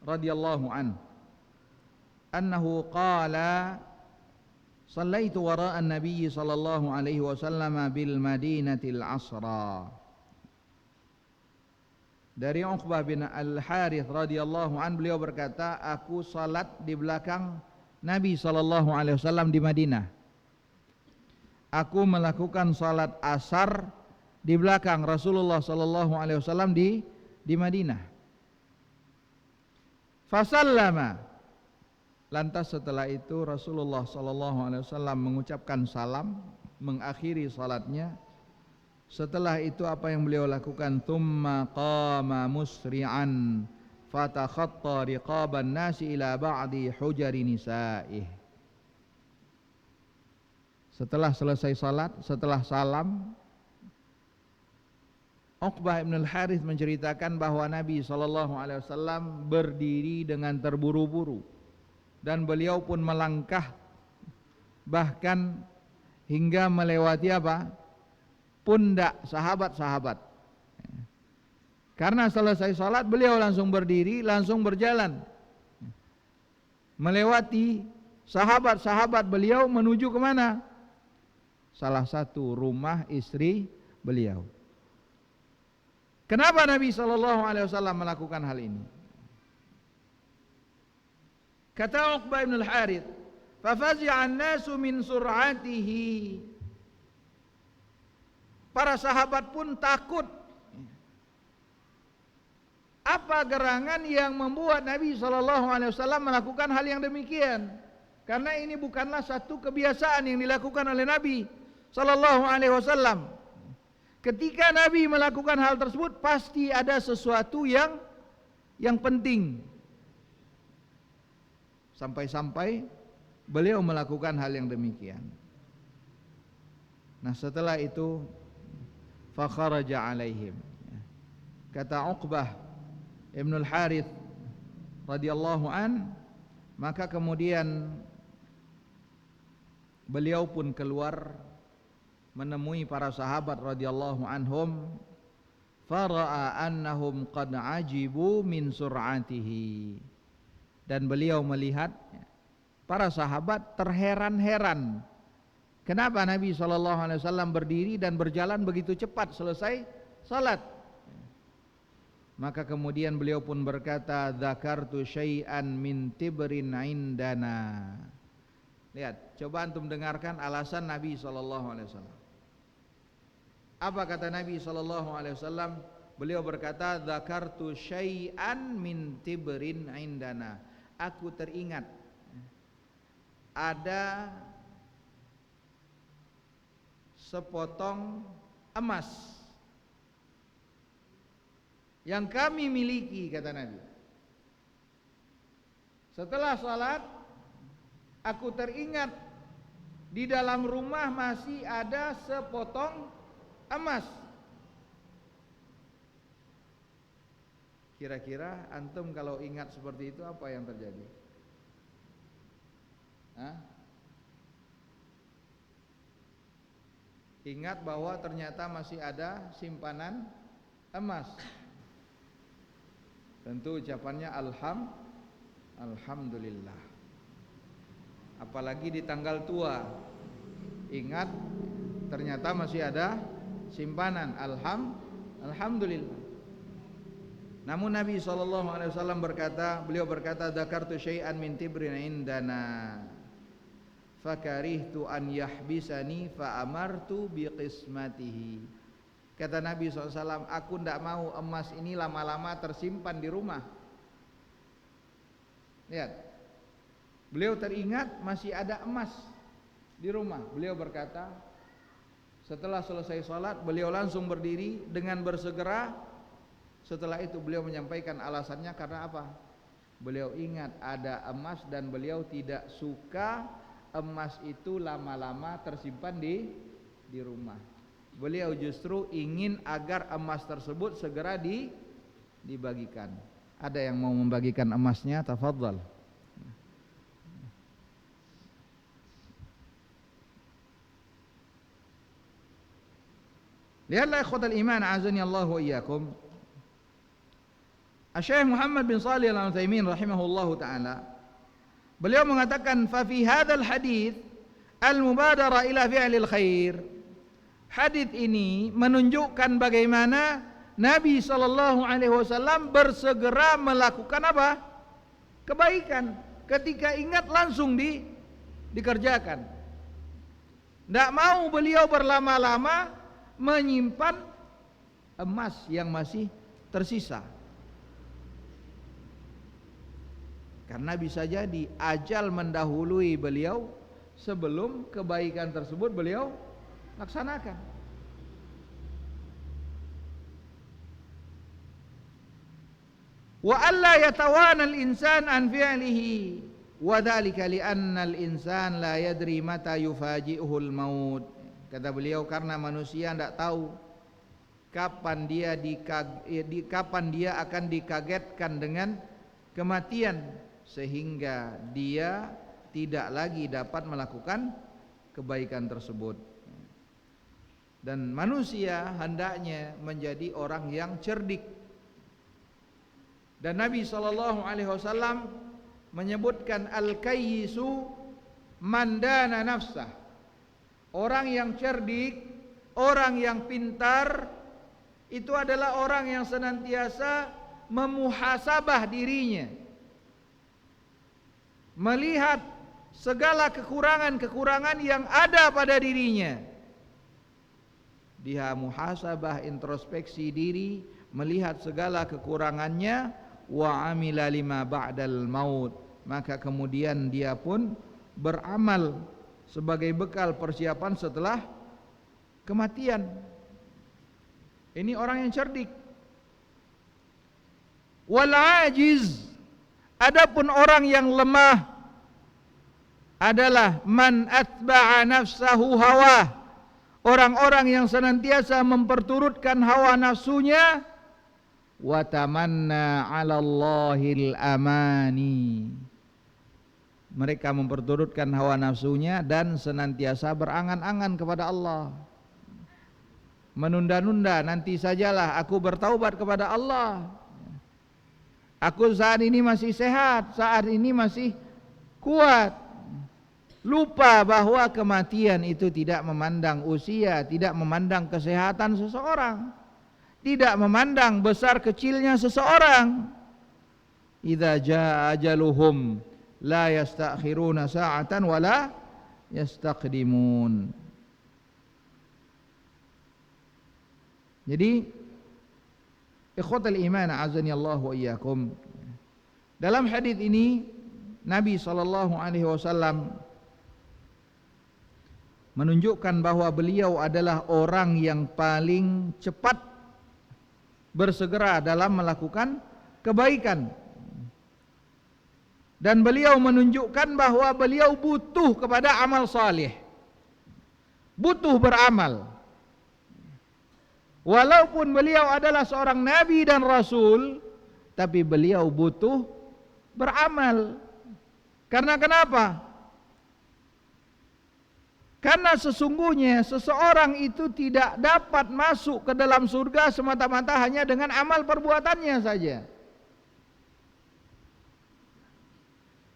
radhiyallahu anhu annahu qala sallaitu wara'a an-nabiy sallallahu alaihi wasallam bil madinatil asra. Dari Uqbah bin Al-Harith radhiyallahu an, beliau berkata, aku salat di belakang Nabi sallallahu alaihi wasallam di Madinah. Aku melakukan salat asar di belakang Rasulullah sallallahu alaihi wasallam di Madinah. Fasallama, lantas setelah itu Rasulullah sallallahu alaihi wasallam mengucapkan salam, mengakhiri salatnya. Setelah itu apa yang beliau lakukan? Thumma qama musri'an fatakhatta riqaban nasi ila ba'di hujari nisa'ih. Setelah selesai salat, setelah salam, Uqbah ibn al-Harith menceritakan bahwa Nabi SAW berdiri dengan terburu-buru, dan beliau pun melangkah bahkan hingga melewati apa? Pundak sahabat-sahabat. Karena selesai salat beliau langsung berdiri, langsung berjalan melewati sahabat-sahabat beliau menuju kemana? Salah satu rumah istri beliau. Kenapa Nabi SAW melakukan hal ini? Kata Uqbah bin al-Harith, "Fafazi'a an-nasu min sur'atihi." Para sahabat pun takut. Apa gerangan yang membuat Nabi SAW melakukan hal yang demikian? Karena ini bukanlah satu kebiasaan yang dilakukan oleh Nabi SAW. Ketika Nabi melakukan hal tersebut, pasti ada sesuatu yang penting. Sampai-sampai beliau melakukan hal yang demikian. Nah, setelah itu fakharaja alaihim. Kata Uqbah Ibn al-Harith radhiyallahu an, maka kemudian beliau pun keluar menemui para sahabat radhiyallahu anhum, fara'a annahum qad ajibu min sur'atihi, dan beliau melihat para sahabat terheran-heran kenapa Nabi SAW berdiri dan berjalan begitu cepat selesai salat. Maka kemudian beliau pun berkata, "Dzakartu syai'an min tibrin indana." Lihat, coba antum dengarkan alasan Nabi SAW. Apa kata Nabi SAW? Beliau berkata, "Dzakartu syai'an min tibrin indana." Aku teringat ada sepotong emas yang kami miliki, kata Nabi. Setelah salat, aku teringat di dalam rumah masih ada sepotong emas. Kira-kira antum kalau ingat seperti itu apa yang terjadi? Ingat bahwa ternyata masih ada simpanan emas. Tentu ucapannya alhamdulillah. Apalagi di tanggal tua, ingat ternyata masih ada simpanan, alhamdulillah. Namun Nabi SAW beliau berkata, "Dzakartu syai'an min tibrin indana, fakarihtu an yahbisani fa amartu biqismatihi." Kata Nabi SAW, aku tidak mau emas ini lama-lama tersimpan di rumah. Lihat, beliau teringat masih ada emas di rumah. Beliau berkata, setelah selesai sholat, beliau langsung berdiri dengan bersegera. Setelah itu beliau menyampaikan alasannya karena apa? Beliau ingat ada emas dan beliau tidak suka emas itu lama-lama tersimpan di rumah. Beliau justru ingin agar emas tersebut segera dibagikan. Ada yang mau membagikan emasnya? Tafadhal. Lihatlah ikhwatal iman, azani Allah wa iyyakum. Syekh Muhammad bin Shalih Al-Utsaimin rahimahullahu taala, beliau mengatakan, fa fi hadzal hadits al-mubadara ila fi'lil khair. Hadits ini menunjukkan bagaimana Nabi SAW bersegera melakukan apa? Kebaikan. Ketika ingat langsung dikerjakan. Tidak mau beliau berlama-lama menyimpan emas yang masih tersisa. Karena bisa jadi ajal mendahului beliau sebelum kebaikan tersebut beliau laksanakan. Wa alla yatawana al-insan an fi'lihi wa dzalika li anna al-insan la yadri mata yufaji'uhu al-maut. Kata beliau, karena manusia tidak tahu kapan dia akan dikagetkan dengan kematian, sehingga dia tidak lagi dapat melakukan kebaikan tersebut. Dan manusia hendaknya menjadi orang yang cerdik. Dan Nabi SAW menyebutkan al-kayyisu man dana nafsah. Orang yang cerdik, Orang yang pintar itu adalah orang yang senantiasa memuhasabah dirinya, melihat segala kekurangan-kekurangan yang ada pada dirinya. Dia muhasabah, introspeksi diri, melihat segala kekurangannya, wa amila lima ba'dal maut, maka kemudian dia pun beramal sebagai bekal persiapan setelah kematian. Ini orang yang cerdik. Wal ajiz, adapun orang yang lemah adalah man atba'a nafsahu hawa, orang-orang yang senantiasa memperturutkan hawa nafsunya, wa tamanna 'ala Allahil amani, mereka memperturutkan hawa nafsunya dan senantiasa berangan-angan kepada Allah, menunda-nunda, nanti sajalah aku bertaubat kepada Allah, aku saat ini masih sehat, saat ini masih kuat. Lupa bahwa kematian itu tidak memandang usia, tidak memandang kesehatan seseorang, tidak memandang besar kecilnya seseorang. Idza jaa ajaluhum la yastakhiruna sa'atan wa la yastaqdimun. Jadi ikhwatal iman azani Allah wa iyyakum, dalam hadis ini Nabi sallallahu alaihi wasallam menunjukkan bahwa beliau adalah orang yang paling cepat bersegera dalam melakukan kebaikan. Dan beliau menunjukkan bahwa beliau butuh kepada amal saleh, butuh beramal. Walaupun beliau adalah seorang nabi dan rasul, tapi beliau butuh beramal. Karena kenapa? Karena sesungguhnya seseorang itu tidak dapat masuk ke dalam surga semata-mata hanya dengan amal perbuatannya saja.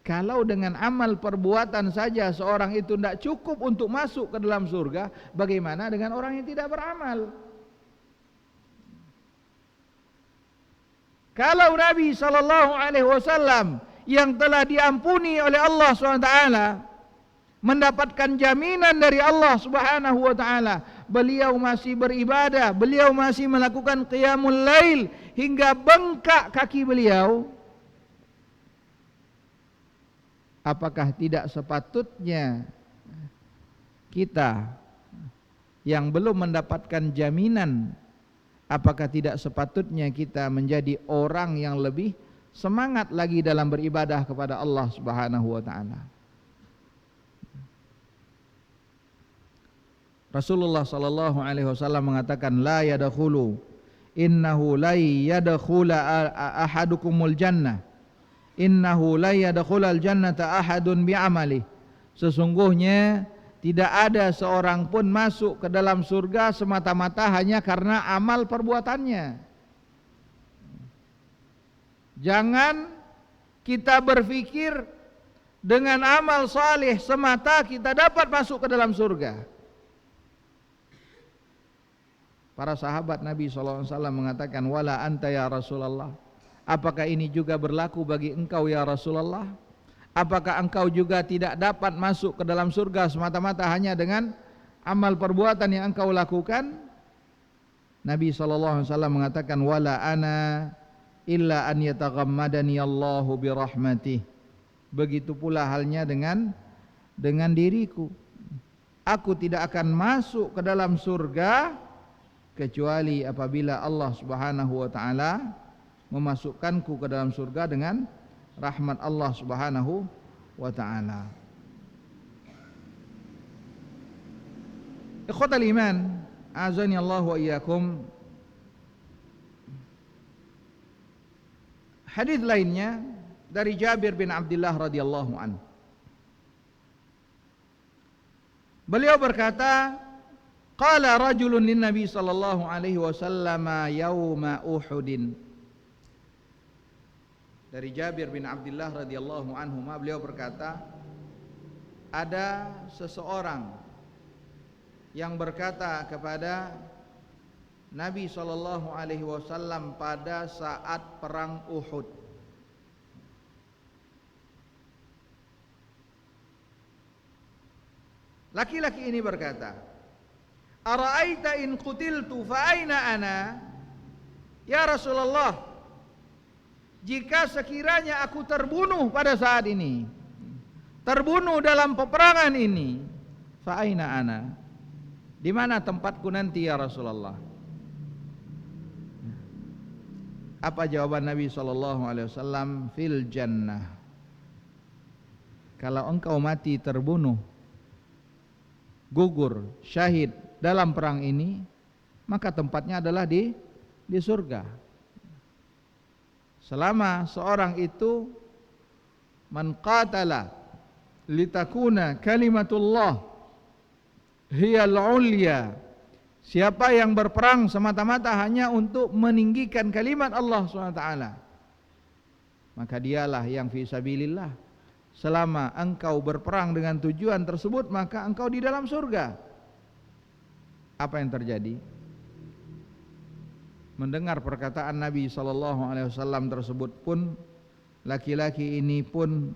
Kalau dengan amal perbuatan saja seorang itu tidak cukup untuk masuk ke dalam surga, bagaimana dengan orang yang tidak beramal? Kalau Nabi SAW yang telah diampuni oleh Allah SWT mendapatkan jaminan dari Allah Subhanahu wa taala, beliau masih beribadah, beliau masih melakukan qiyamul lail hingga bengkak kaki beliau, apakah tidak sepatutnya kita yang belum mendapatkan jaminan, apakah tidak sepatutnya kita menjadi orang yang lebih semangat lagi dalam beribadah kepada Allah Subhanahu wa taala? Rasulullah sallallahu alaihi wasallam mengatakan, la yadkhulu innahu la yadkhula ahadukumul jannah, innahu la yadkhulul jannata ahadun bi'amali, sesungguhnya tidak ada seorang pun masuk ke dalam surga semata-mata hanya karena amal perbuatannya. Jangan kita berpikir dengan amal saleh semata kita dapat masuk ke dalam surga. Para sahabat Nabi SAW mengatakan, wala anta ya Rasulullah, apakah ini juga berlaku bagi engkau ya Rasulullah? Apakah engkau juga tidak dapat masuk ke dalam surga semata-mata hanya dengan amal perbuatan yang engkau lakukan? Nabi SAW mengatakan, wala ana illa an yataghammadani Allahu birahmatih, begitu pula halnya dengan diriku, aku tidak akan masuk ke dalam surga kecuali apabila Allah Subhanahu wa taala memasukkanku ke dalam surga dengan rahmat Allah Subhanahu wa taala. Ikhwatal iman, azani Allah wa iyyakum. Hadis lainnya dari Jabir bin Abdullah radhiyallahu anhu. Beliau berkata, qala rajulun lin Nabi sallallahu alaihi wasallam yauma Uhudin. Dari Jabir bin Abdullah radhiyallahu anhu, beliau berkata, ada seseorang yang berkata kepada Nabi SAW pada saat perang Uhud. Laki-laki ini berkata, "Ara'aita in qutiltu fa aina ana?" Ya Rasulullah, jika sekiranya aku terbunuh pada saat ini, terbunuh dalam peperangan ini, fa aina ana? Di mana tempatku nanti ya Rasulullah? Apa jawaban Nabi SAW? Fil jannah. Kalau engkau mati terbunuh, gugur, syahid dalam perang ini, maka tempatnya adalah di surga. Selama seorang itu man qatala litakuna kalimatullah hiyal ulya, siapa yang berperang semata-mata hanya untuk meninggikan kalimat Allah SWT, maka dialah yang fi sabilillah. Selama engkau berperang dengan tujuan tersebut, maka engkau di dalam surga. Apa yang terjadi? Mendengar perkataan Nabi SAW tersebut pun, laki-laki ini pun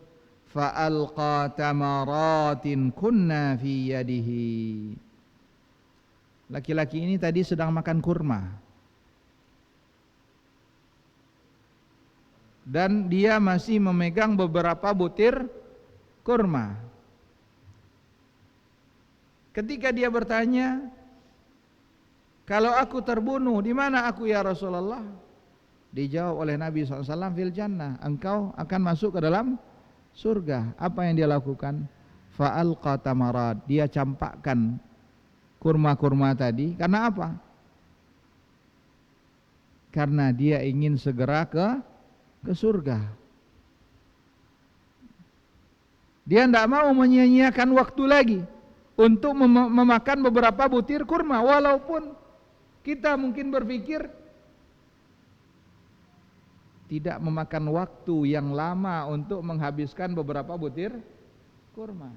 fa'alqa tamaratin kunna fi yadihi. Laki-laki ini tadi sedang makan kurma, dan dia masih memegang beberapa butir kurma. Ketika dia bertanya, "Kalau aku terbunuh, di mana aku ya Rasulullah?" Dijawab oleh Nabi SAW, "Fil jannah." Engkau akan masuk ke dalam surga. Apa yang dia lakukan? Fa'alqa tamarat. Dia campakkan kurma-kurma tadi. Karena apa? Karena dia ingin segera ke surga. Dia tidak mau menyia-nyiakan waktu lagi untuk memakan beberapa butir kurma. Walaupun kita mungkin berpikir tidak memakan waktu yang lama untuk menghabiskan beberapa butir kurma.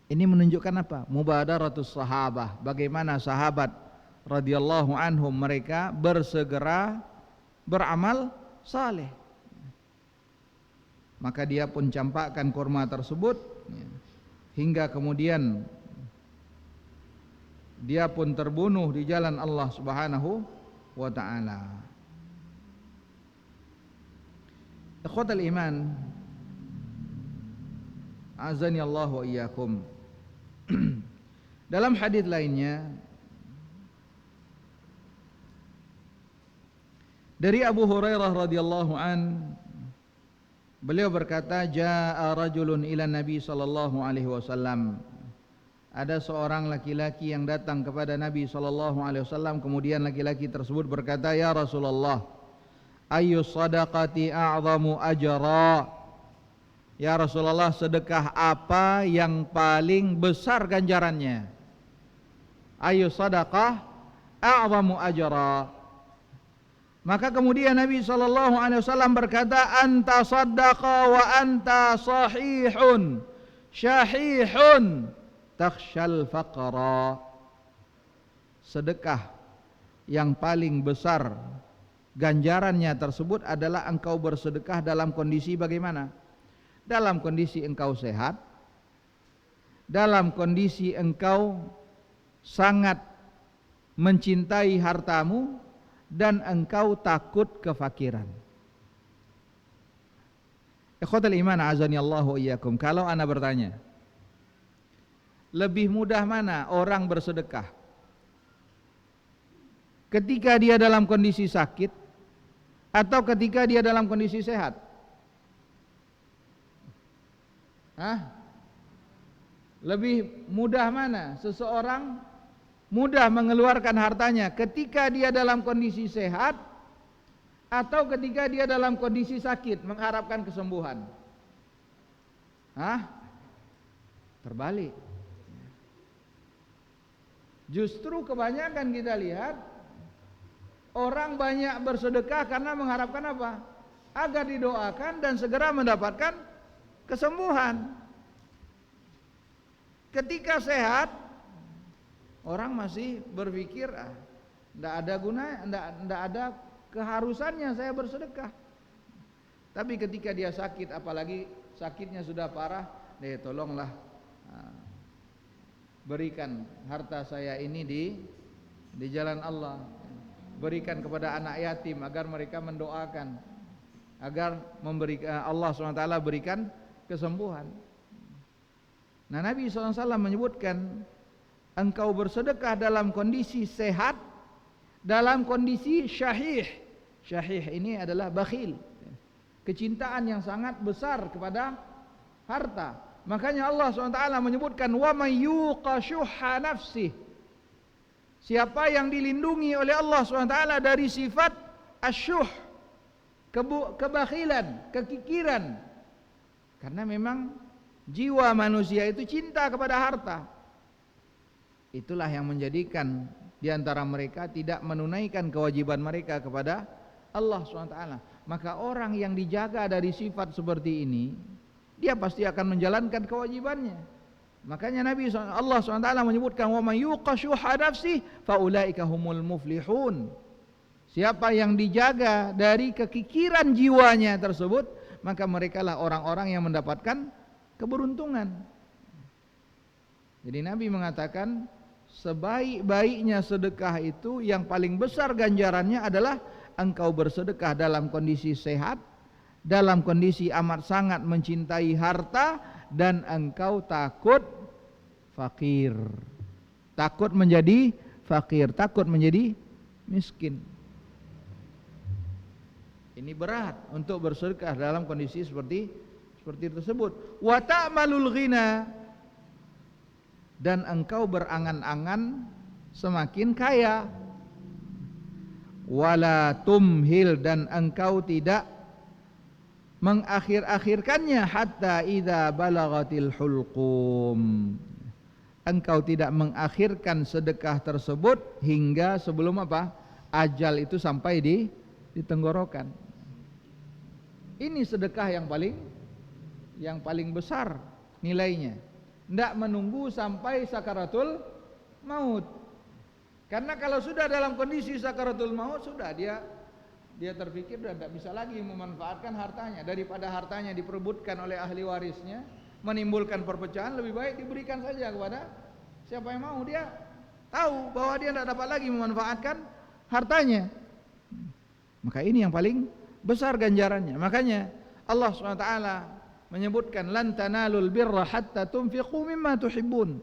Ini menunjukkan apa? Mubadaratus sahabah. Bagaimana sahabat radhiyallahu anhum mereka bersegera beramal saleh. Maka dia pun campakkan kurma tersebut, hingga kemudian dia pun terbunuh di jalan Allah Subhanahu wa ta'ala. Ikhwatal iman, azani Allah wa iyyakum. Dalam hadis lainnya dari Abu Hurairah radhiyallahu an, beliau berkata, "Jaa rajulun ila Nabi sallallahu alaihi wasallam." Ada seorang laki-laki yang datang kepada Nabi sallallahu alaihi wasallam, kemudian laki-laki tersebut berkata, "Ya Rasulullah, ayyu sadaqati a'zamu ajra?" Ya Rasulullah, sedekah apa yang paling besar ganjarannya? Ayyu sadaqah a'zamu ajra? Maka kemudian Nabi SAW berkata, "Anta saddaqa wa anta sahihun syahihun takhshal faqra." Sedekah yang paling besar ganjarannya tersebut adalah engkau bersedekah dalam kondisi bagaimana? Dalam kondisi engkau sehat, dalam kondisi engkau sangat mencintai hartamu, dan engkau takut kefakiran. Ikhwatal iman, azani Allah wa iyyakum. Kalau ana bertanya, lebih mudah mana orang bersedekah? Ketika dia dalam kondisi sakit atau ketika dia dalam kondisi sehat? Lebih mudah mana seseorang mudah mengeluarkan hartanya ketika dia dalam kondisi sehat atau ketika dia dalam kondisi sakit mengharapkan kesembuhan? Terbalik. Justru kebanyakan kita lihat orang banyak bersedekah karena mengharapkan apa? Agar didoakan dan segera mendapatkan kesembuhan. Ketika sehat Orang masih berpikir, tidak ada guna, tidak ada keharusannya saya bersedekah. Tapi ketika dia sakit, apalagi sakitnya sudah parah, tolonglah berikan harta saya ini di jalan Allah. Berikan kepada anak yatim agar mereka mendoakan, agar memberikan Allah SWT berikan kesembuhan. Nah, Nabi SAW menyebutkan, engkau bersedekah dalam kondisi sehat, dalam kondisi syahih. Syahih ini adalah bakhil, kecintaan yang sangat besar kepada harta. Makanya Allah SWT menyebutkan, wa may yuqa syuhha nafsih, siapa yang dilindungi oleh Allah SWT dari sifat asyuh, kebakhilan, kekikiran. Karena memang jiwa manusia itu cinta kepada harta. Itulah yang menjadikan di antara mereka tidak menunaikan kewajiban mereka kepada Allah SWT. Maka orang yang dijaga dari sifat seperti ini, dia pasti akan menjalankan kewajibannya. Makanya Allah SWT menyebutkan, wa may yuqa syuhha nafsihi fa ulaika humul muflihun. Siapa yang dijaga dari kekikiran jiwanya tersebut, maka merekalah orang-orang yang mendapatkan keberuntungan. Jadi Nabi mengatakan, sebaik-baiknya sedekah itu yang paling besar ganjarannya adalah engkau bersedekah dalam kondisi sehat, dalam kondisi amat sangat mencintai harta, dan engkau takut fakir, takut menjadi fakir, takut menjadi miskin. Ini berat untuk bersedekah dalam kondisi seperti tersebut. Wa ta'malul ghina, dan engkau berangan-angan semakin kaya. Wala tumhil, dan engkau tidak mengakhir-akhirkannya, hatta idza balagatil hulqum, engkau tidak mengakhirkan sedekah tersebut hingga sebelum apa? Ajal itu sampai di tenggorokan. Ini sedekah yang paling besar nilainya. Tidak menunggu sampai sakaratul maut. Karena kalau sudah dalam kondisi sakaratul maut, sudah dia terpikir sudah tidak bisa lagi memanfaatkan hartanya. Daripada hartanya diperebutkan oleh ahli warisnya, menimbulkan perpecahan, lebih baik diberikan saja kepada siapa yang mau. Dia tahu bahwa dia tidak dapat lagi memanfaatkan hartanya. Maka ini yang paling besar ganjarannya. Makanya Allah SWT menyebutkan, lan tanalul birra hatta tunfiqu mimma tuhibbun.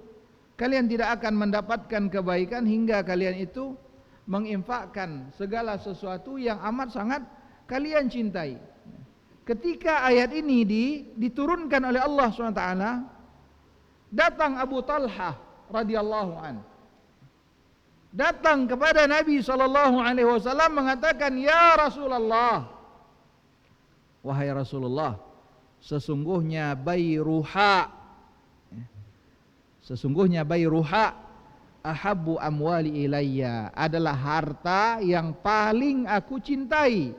Kalian tidak akan mendapatkan kebaikan hingga kalian itu menginfakkan segala sesuatu yang amat sangat kalian cintai. Ketika ayat ini diturunkan oleh Allah SWT, datang Abu Talhah radhiyallahu an, datang kepada Nabi SAW mengatakan, ya Rasulullah, wahai Rasulullah, sesungguhnya Bayruha ahabbu amwali ilayya, adalah harta yang paling aku cintai.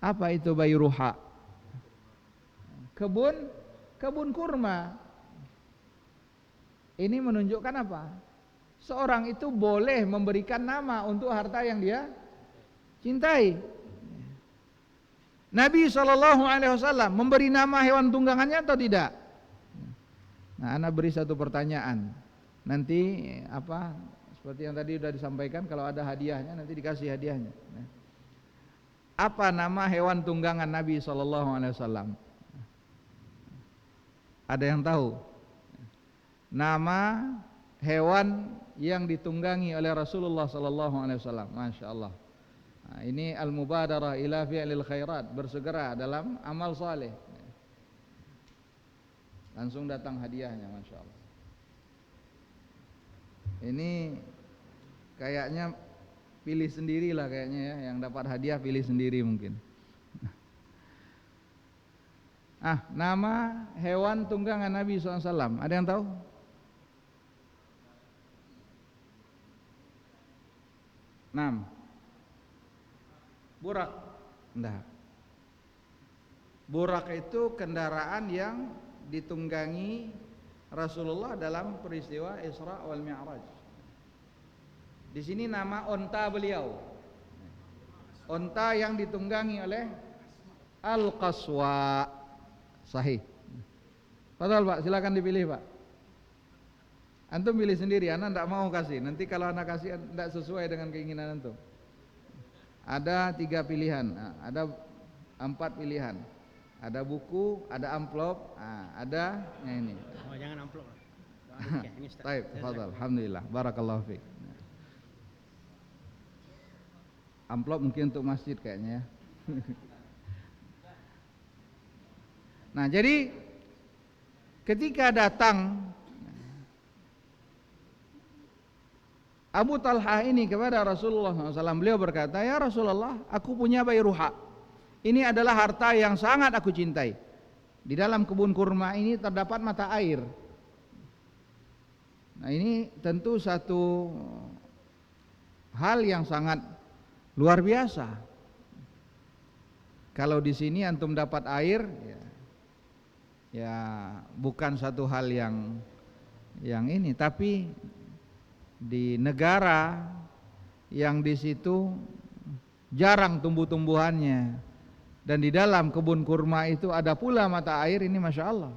Apa itu Bayruha? Kebun kurma. Ini menunjukkan apa? Seorang itu boleh memberikan nama untuk harta yang dia cintai. Nabi SAW memberi nama hewan tunggangannya atau tidak? Nah, ana beri satu pertanyaan. Nanti seperti yang tadi sudah disampaikan, kalau ada hadiahnya nanti dikasih hadiahnya. Apa nama hewan tunggangan Nabi SAW? Ada yang tahu? Nama hewan yang ditunggangi oleh Rasulullah SAW. Masya Allah. Nah, ini al-mubadarah ila fi'lil khairat, bersegera dalam amal saleh. Langsung datang hadiahnya, Masya Allah. Ini kayaknya pilih sendirilah kayaknya ya, yang dapat hadiah pilih sendiri mungkin. Nama hewan tunggangan Nabi SAW, ada yang tahu? Burak. Enggak. Burak itu kendaraan yang ditunggangi Rasulullah dalam peristiwa Isra wal Mi'raj. Di sini nama onta beliau, onta yang ditunggangi oleh Al-Qaswa. Sahih. Betul Pak, silakan dipilih Pak. Antum pilih sendiri, anak tidak mau kasih. Nanti kalau anak kasih tidak sesuai dengan keinginan antum. Ada 3 pilihan, ada 4 pilihan. Ada buku, ada amplop, ada ini. Oh, jangan amplop. Baik, tafadhal. Alhamdulillah. Barakallahu fiik. Amplop mungkin untuk masjid kayaknya ya. Nah, jadi ketika datang Abu Talha ini kepada Rasulullah SAW, beliau berkata, "Ya Rasulullah, aku punya bayruha. Ini adalah harta yang sangat aku cintai. Di dalam kebun kurma ini terdapat mata air." Nah, ini tentu satu hal yang sangat luar biasa. Kalau di sini antum dapat air, ya bukan satu hal yang ini, tapi di negara yang di situ jarang tumbuh-tumbuhannya, dan di dalam kebun kurma itu ada pula mata air, ini Masya Allah.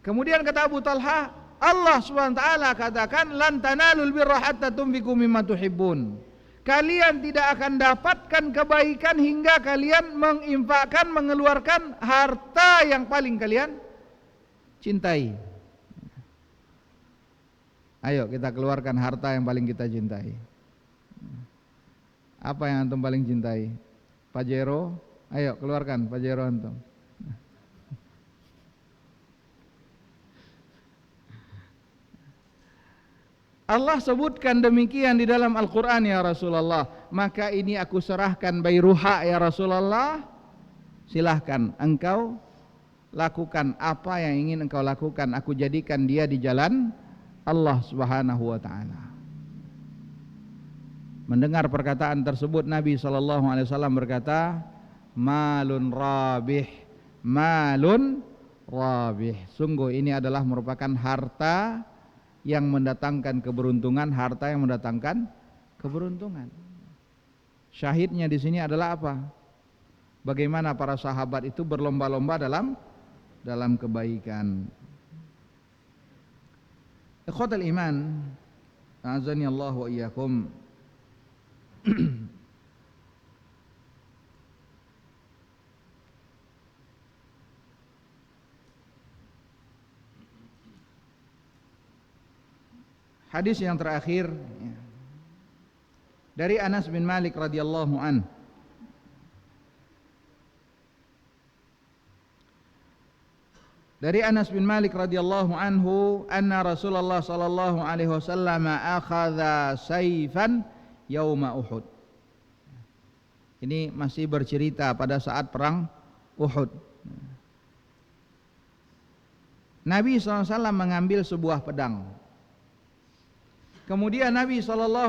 Kemudian kata Abu Talha, Allah SWT katakan, "Lan tanalul birra hatta tunfiqu mimma tuhibbun." Kalian tidak akan dapatkan kebaikan hingga kalian menginfakkan, mengeluarkan harta yang paling kalian cintai. Ayo kita keluarkan harta yang paling kita cintai. Apa yang antum paling cintai? Pajero? Ayo keluarkan Pajero antum. Allah sebutkan demikian di dalam Al-Quran, ya Rasulullah. Maka ini aku serahkan bayruha ya Rasulullah. Silahkan engkau lakukan apa yang ingin engkau lakukan. Aku jadikan dia di jalan Allah Subhanahu wa ta'ala. Mendengar perkataan tersebut, Nabi SAW berkata, "Malun rabih, malun rabih." Sungguh ini adalah merupakan harta yang mendatangkan keberuntungan, harta yang mendatangkan keberuntungan. Syahidnya di sini adalah apa? Bagaimana para sahabat itu berlomba-lomba dalam kebaikan. Ikhwatal iman, a'azani Allah wa iyyakum. Hadis yang terakhir dari Anas bin Malik radhiyallahu an. Dari Anas bin Malik radhiyallahu anhu, anna Rasulullah sallallahu alaihi wasallam akhadha sayfan yauma Uhud. Ini masih bercerita pada saat perang Uhud. Nabi SAW mengambil sebuah pedang. Kemudian Nabi SAW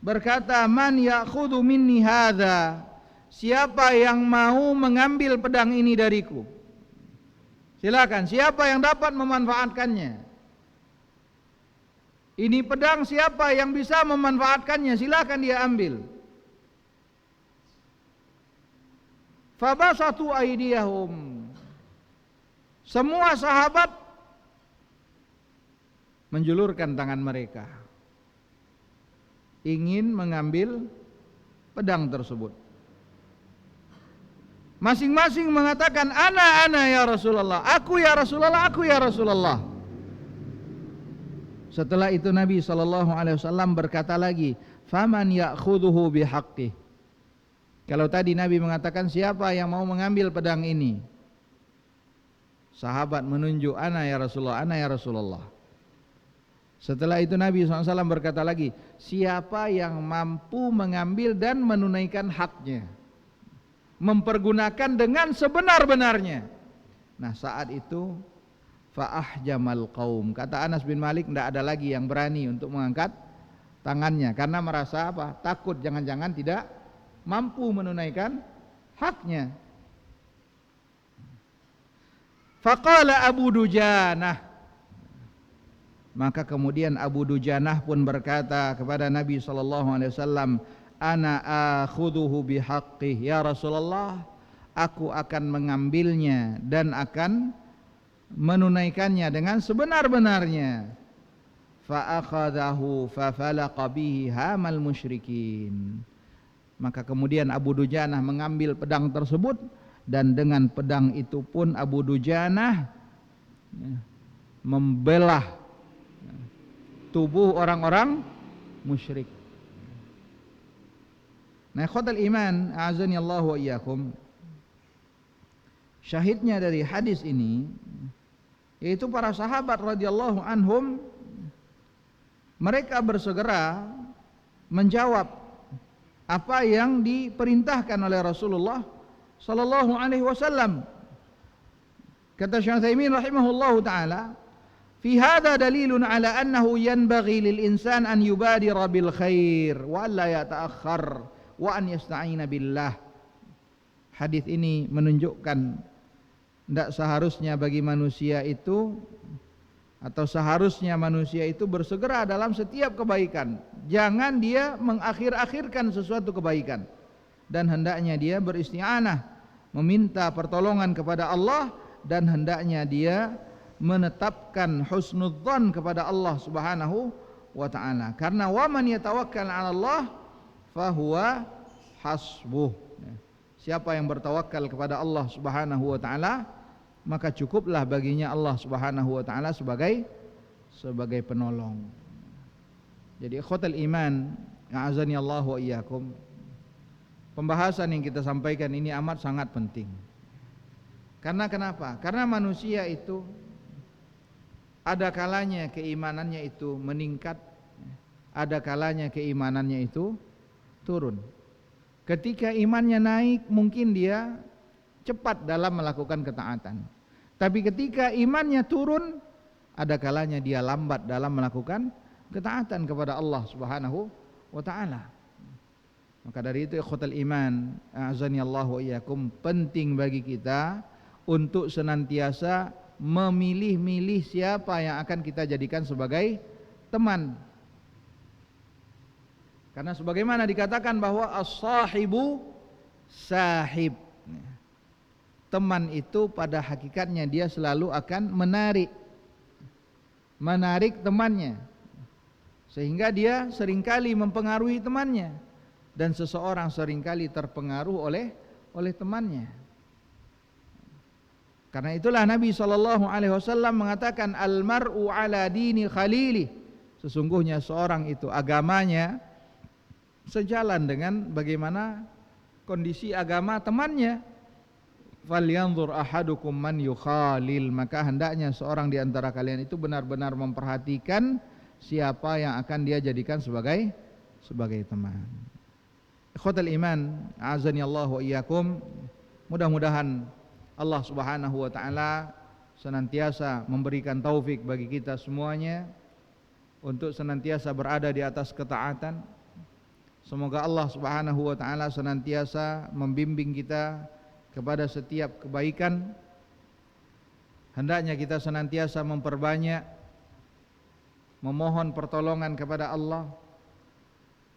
berkata, "Man ya'khudhu minni hadza?" Siapa yang mau mengambil pedang ini dariku? Silakan, siapa yang dapat memanfaatkannya? Ini pedang, siapa yang bisa memanfaatkannya? Silakan dia ambil. Fabasatu aydiyahum. Semua sahabat menjulurkan tangan mereka, ingin mengambil pedang tersebut. Masing-masing mengatakan, ana ya Rasulullah, aku ya Rasulullah, aku ya Rasulullah. Setelah itu Nabi SAW berkata lagi, faman ya'khudhuhu bihaqqih. Kalau tadi Nabi mengatakan siapa yang mau mengambil pedang ini, sahabat menunjuk, ana ya Rasulullah, ana ya Rasulullah. Setelah itu Nabi SAW berkata lagi, siapa yang mampu mengambil dan menunaikan haknya, mempergunakan dengan sebenar-benarnya. Nah saat itu fa'ahjamal qaum, kata Anas bin Malik, tidak ada lagi yang berani untuk mengangkat tangannya karena merasa apa? Takut jangan-jangan tidak mampu menunaikan haknya. Faqala Abu Dujanah, maka kemudian Abu Dujanah pun berkata kepada Nabi SAW, ana akhudhuhu bihaqqih ya Rasulullah, aku akan mengambilnya dan akan menunaikannya dengan sebenar-benarnya. Fa akhadahu fa falaqa bihi hamal musyrikin, maka kemudian Abu Dujanah mengambil pedang tersebut, dan dengan pedang itu pun Abu Dujanah membelah tubuh orang-orang musyrik. Nah, ikhwatal iman, a'azani Allah wa iyyakum, syahidnya dari hadis ini yaitu para sahabat radhiyallahu anhum, mereka bersegera menjawab apa yang diperintahkan oleh Rasulullah sallallahu alaihi wasallam. Kata Syekh Utsaimin rahimahullahu taala, fi hadza dalilun ala annahu yanbaghi lil insan an yubadira bil khair wa alla yata'akhkhar wa an yasta'ina billah. Hadis ini menunjukkan tidak seharusnya bagi manusia itu, atau seharusnya manusia itu bersegera dalam setiap kebaikan. Jangan dia mengakhir-akhirkan sesuatu kebaikan, dan hendaknya dia beristi'anah, meminta pertolongan kepada Allah, dan hendaknya dia menetapkan husnudzan kepada Allah Subhanahu wa taala. Karena wa man yatawakkal 'ala Allah fahuwa hasbuh. Siapa yang bertawakal kepada Allah Subhanahu wa taala, maka cukuplah baginya Allah Subhanahu wa taala sebagai penolong. Jadi ikhwatal iman, a'azani Allah wa iyyakum, pembahasan yang kita sampaikan ini amat sangat penting. Karena kenapa? Karena manusia itu ada kalanya keimanannya itu meningkat, ada kalanya keimanannya itu turun. Ketika imannya naik, mungkin dia cepat dalam melakukan ketaatan. Tapi ketika imannya turun, ada kalanya dia lambat dalam melakukan ketaatan kepada Allah Subhanahu wa taala. Maka dari itu ikhwatal iman, a'azani Allah wa iyyakum, penting bagi kita untuk senantiasa memilih-milih siapa yang akan kita jadikan sebagai teman. Karena sebagaimana dikatakan bahwa as-sahibu sahib, teman itu pada hakikatnya dia selalu akan menarik temannya, sehingga dia seringkali mempengaruhi temannya, dan seseorang seringkali terpengaruh oleh temannya. Karena itulah Nabi SAW mengatakan, al-mar'u ala dini khalili, sesungguhnya seorang itu agamanya sejalan dengan bagaimana kondisi agama temannya. Falyanzur ahadukum man yukhalil, maka hendaknya seorang di antara kalian itu benar-benar memperhatikan siapa yang akan dia jadikan sebagai teman. Ikhwatal iman, a'azani Allah wa iyyakum, mudah-mudahan Allah Subhanahu wa taala senantiasa memberikan taufik bagi kita semuanya untuk senantiasa berada di atas ketaatan. Semoga Allah Subhanahu wa taala senantiasa membimbing kita kepada setiap kebaikan. Hendaknya kita senantiasa memperbanyak memohon pertolongan kepada Allah,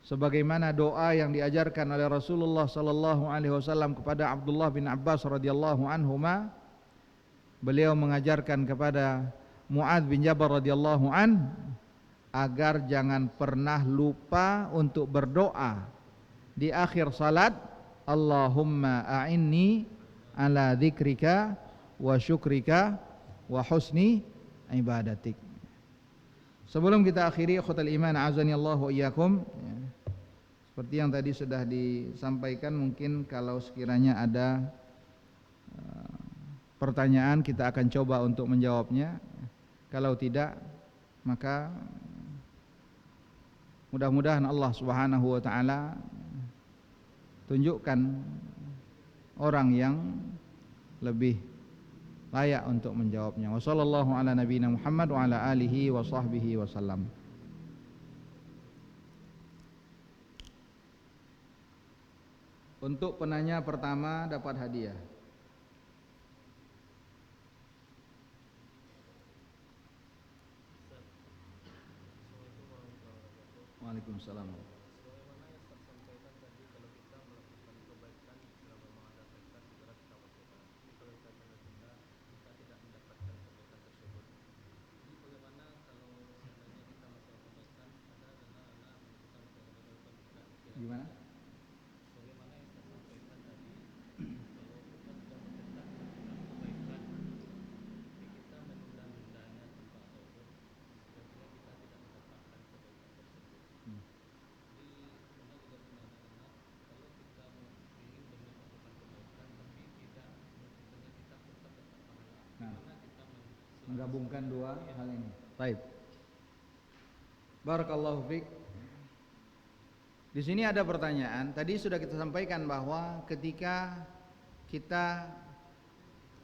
sebagaimana doa yang diajarkan oleh Rasulullah sallallahu alaihi wasallam kepada Abdullah bin Abbas radhiyallahu anhuma. Beliau mengajarkan kepada Mu'adz bin Jabal radhiyallahu an agar jangan pernah lupa untuk berdoa di akhir salat, Allahumma a'inni ala dzikrika wa syukrika wa husni ibadatik. Sebelum kita akhiri, ikhwatal iman, a'azani Allah wa iyyakum, seperti yang tadi sudah disampaikan, mungkin kalau sekiranya ada pertanyaan kita akan coba untuk menjawabnya. Kalau tidak, maka mudah-mudahan Allah Subhanahu wa taala tunjukkan orang yang lebih layak untuk menjawabnya. Wassallallahu ala nabiyina Muhammad wa ala alihi wa sahbihi wasallam. Untuk penanya pertama dapat hadiah. Waalaikumsalam. Sebagaimana yang saya sampaikan tadi, kalau kita melakukan kebaikan setelah memang ada kebaikan segera kita lakukan. Tapi kalau kita tunda-tunda, kita tidak mendapatkan kebaikan tersebut. Jadi bagaimana kalau seandainya kita masalah kebaikan ada anak-anak melakukan kebaikan kita Gimana? Bagaimana yang saya sampaikan tadi, kalau kita sudah mencetak melakukan kebaikan, tapi kita menunda-nundanya tanpa uzur, sebenarnya kita tidak mendapatkan kebaikan tersebut. Jadi pernah juga pengalaman kalau kita ingin melakukan kebaikan tapi tidak, sebenarnya kita tetap pahala. Bagaimana kita Menggabungkan dua hal ini. Baik. Barakallahu fiik. Di sini ada pertanyaan. Tadi sudah kita sampaikan bahwa ketika kita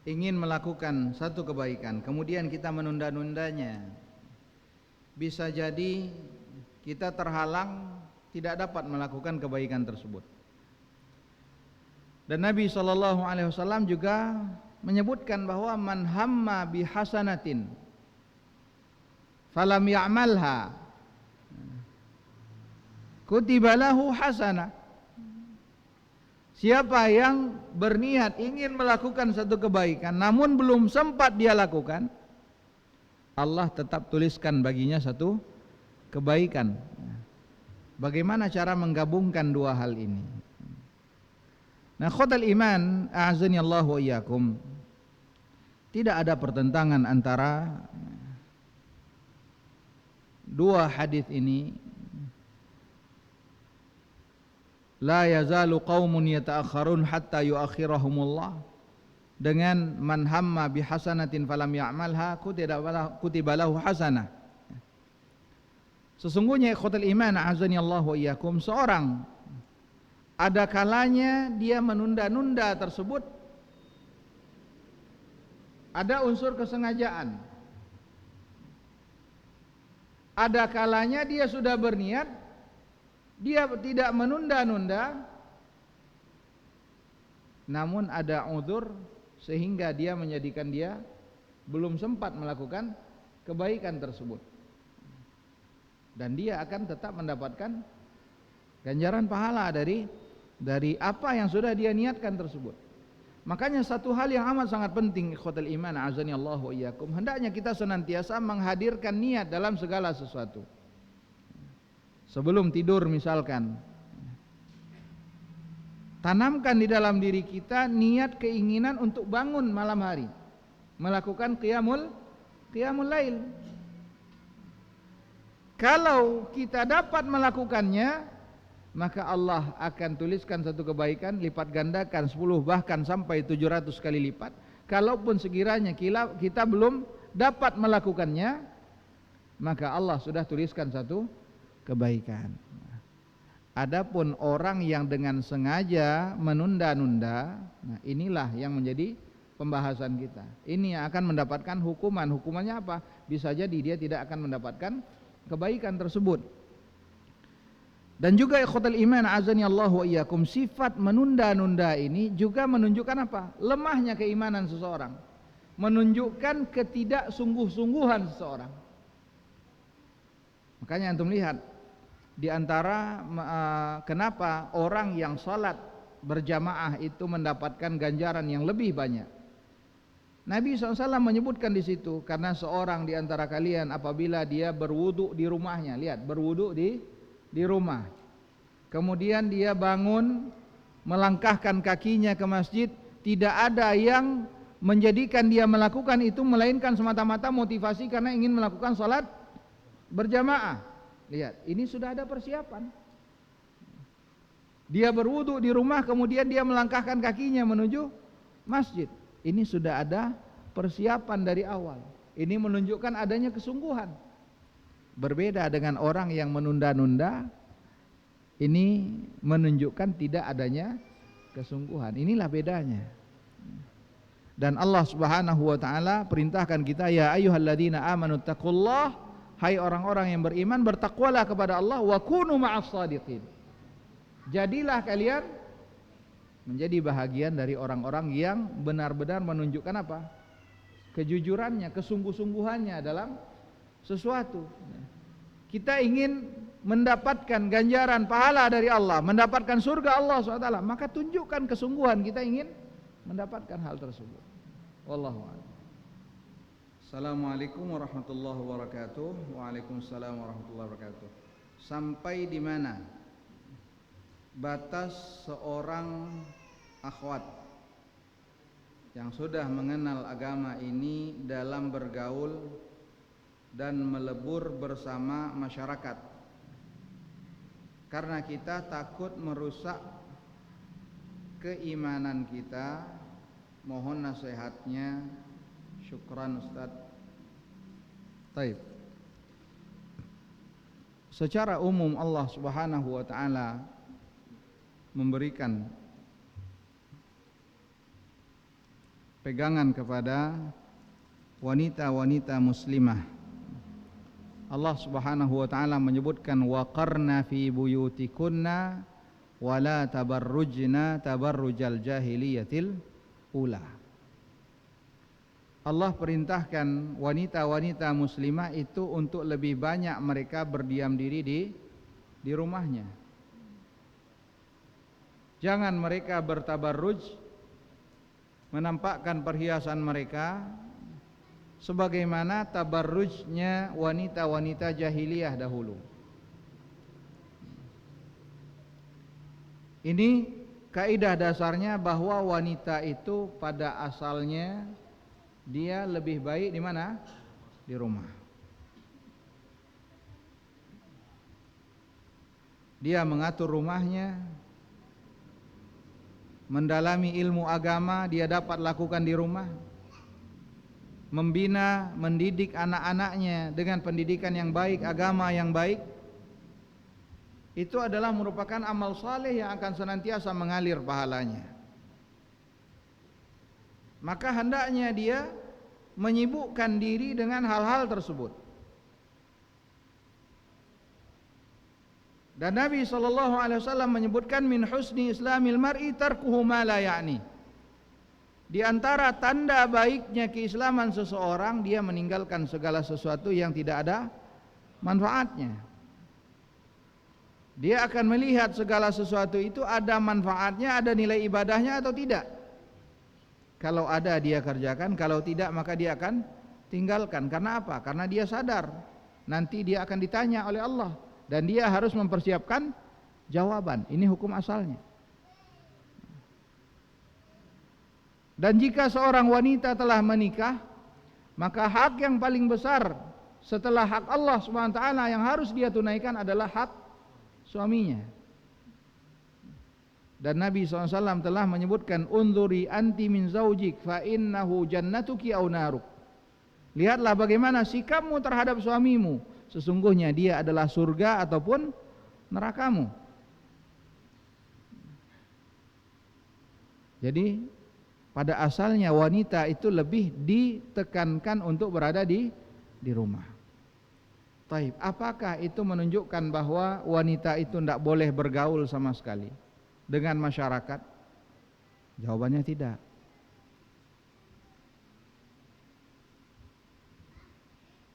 ingin melakukan satu kebaikan, kemudian kita menunda-nundanya, bisa jadi kita terhalang tidak dapat melakukan kebaikan tersebut. Dan Nabi SAW juga menyebutkan bahwa man hamma bihasanatin falam ya'malha kutiba lahu hasanah. Siapa yang berniat ingin melakukan satu kebaikan namun belum sempat dia lakukan, Allah tetap tuliskan baginya satu kebaikan. Bagaimana cara menggabungkan dua hal ini? Nah, khotal iman, a'azani Allah wa iyyakum, tidak ada pertentangan antara dua hadis ini. La yazalu qaumun yata'akharun hatta yuakhirahumullah, dengan man hamma bihasanatin falam ya'malha kutiba lahu hasanah. Sesungguhnya ikhwatul iman a'azani Allah wa iyyakum, seorang ada kalanya dia menunda-nunda tersebut ada unsur kesengajaan. Ada kalanya dia sudah berniat, dia tidak menunda-nunda, namun ada uzur sehingga dia menjadikan dia belum sempat melakukan kebaikan tersebut, dan dia akan tetap mendapatkan ganjaran pahala dari apa yang sudah dia niatkan tersebut. Makanya satu hal yang amat sangat penting ikhwatul iman azani Allah wa iyyakum, hendaknya kita senantiasa menghadirkan niat dalam segala sesuatu. Sebelum tidur misalkan, tanamkan di dalam diri kita niat keinginan untuk bangun malam hari, melakukan qiyamul lail. Kalau kita dapat melakukannya, maka Allah akan tuliskan satu kebaikan, lipat gandakan 10 bahkan sampai 700 kali lipat. Kalaupun sekiranya kita belum dapat melakukannya, maka Allah sudah tuliskan satu kebaikan. Adapun orang yang dengan sengaja menunda-nunda, nah inilah yang menjadi pembahasan kita. Ini yang akan mendapatkan hukuman. Hukumannya apa? Bisa jadi dia tidak akan mendapatkan kebaikan tersebut. Dan juga ikhwatul iman azani Allah wa iyyakum, sifat menunda-nunda ini juga menunjukkan apa? Lemahnya keimanan seseorang, menunjukkan ketidaksungguh-sungguhan seseorang. Makanya antum lihat di antara kenapa orang yang salat berjamaah itu mendapatkan ganjaran yang lebih banyak. Nabi SAW menyebutkan di situ, karena seorang di antara kalian apabila dia berwudu di rumahnya, lihat berwudu di rumah, kemudian dia bangun melangkahkan kakinya ke masjid, tidak ada yang menjadikan dia melakukan itu melainkan semata-mata motivasi karena ingin melakukan salat berjamaah. Lihat, ini sudah ada persiapan. Dia berwudu di rumah, kemudian dia melangkahkan kakinya menuju masjid. Ini sudah ada persiapan dari awal. Ini menunjukkan adanya kesungguhan. Berbeda dengan orang yang menunda-nunda, ini menunjukkan tidak adanya kesungguhan. Inilah bedanya. Dan Allah Subhanahu wa taala perintahkan kita, ya ayyuhalladzina amanu taqullah, hai orang-orang yang beriman, bertakwalah kepada Allah, wa kunu ma'as shadiqin. Jadilah kalian menjadi bahagian dari orang-orang yang benar-benar menunjukkan apa? Kejujurannya, kesungguh-sungguhannya dalam sesuatu. Kita ingin mendapatkan ganjaran pahala dari Allah, mendapatkan surga Allah SWT, maka tunjukkan kesungguhan kita ingin mendapatkan hal tersebut. Wallahu a'lam. Assalamualaikum warahmatullahi wabarakatuh. Waalaikumsalam warahmatullahi wabarakatuh. Sampai di mana batas seorang akhwat yang sudah mengenal agama ini dalam bergaul dan melebur bersama masyarakat? Karena kita takut merusak keimanan kita. Mohon nasihatnya. Syukran Ustaz. Baik. Secara umum Allah Subhanahu wa taala memberikan pegangan kepada wanita-wanita muslimah. Allah Subhanahu wa taala menyebutkan waqarna fi buyutikunna wala tabarrujna tabarrujal jahiliyatil ula. Allah perintahkan wanita-wanita muslimah itu untuk lebih banyak mereka berdiam diri di rumahnya. Jangan mereka bertabarruj, menampakkan perhiasan mereka sebagaimana tabarrujnya wanita-wanita jahiliyah dahulu. Ini kaidah dasarnya bahwa wanita itu pada asalnya dia lebih baik di mana? Di rumah. Dia mengatur rumahnya, mendalami ilmu agama dia dapat lakukan di rumah. Membina, mendidik anak-anaknya dengan pendidikan yang baik, agama yang baik, itu adalah merupakan amal saleh yang akan senantiasa mengalir pahalanya. Maka hendaknya dia menyibukkan diri dengan hal-hal tersebut. Dan Nabi SAW menyebutkan min husni islamil mar'i tarkuhu ma la ya'ni. Di antara tanda baiknya keislaman seseorang, dia meninggalkan segala sesuatu yang tidak ada manfaatnya. Dia akan melihat segala sesuatu itu ada manfaatnya, ada nilai ibadahnya atau tidak. Kalau ada dia kerjakan, kalau tidak maka dia akan tinggalkan. Karena apa? Karena dia sadar nanti dia akan ditanya oleh Allah dan dia harus mempersiapkan jawaban. Ini hukum asalnya. Dan jika seorang wanita telah menikah, maka hak yang paling besar setelah hak Allah SWT yang harus dia tunaikan adalah hak suaminya. Dan Nabi SAW telah menyebutkan unzuri anti min zaujik fa innahu jannatuki au naruk. Lihatlah bagaimana sikapmu terhadap suamimu, sesungguhnya dia adalah surga ataupun nerakamu. Jadi pada asalnya wanita itu lebih ditekankan untuk berada di rumah. Taib, apakah itu menunjukkan bahwa wanita itu tidak boleh bergaul sama sekali dengan masyarakat? Jawabannya tidak.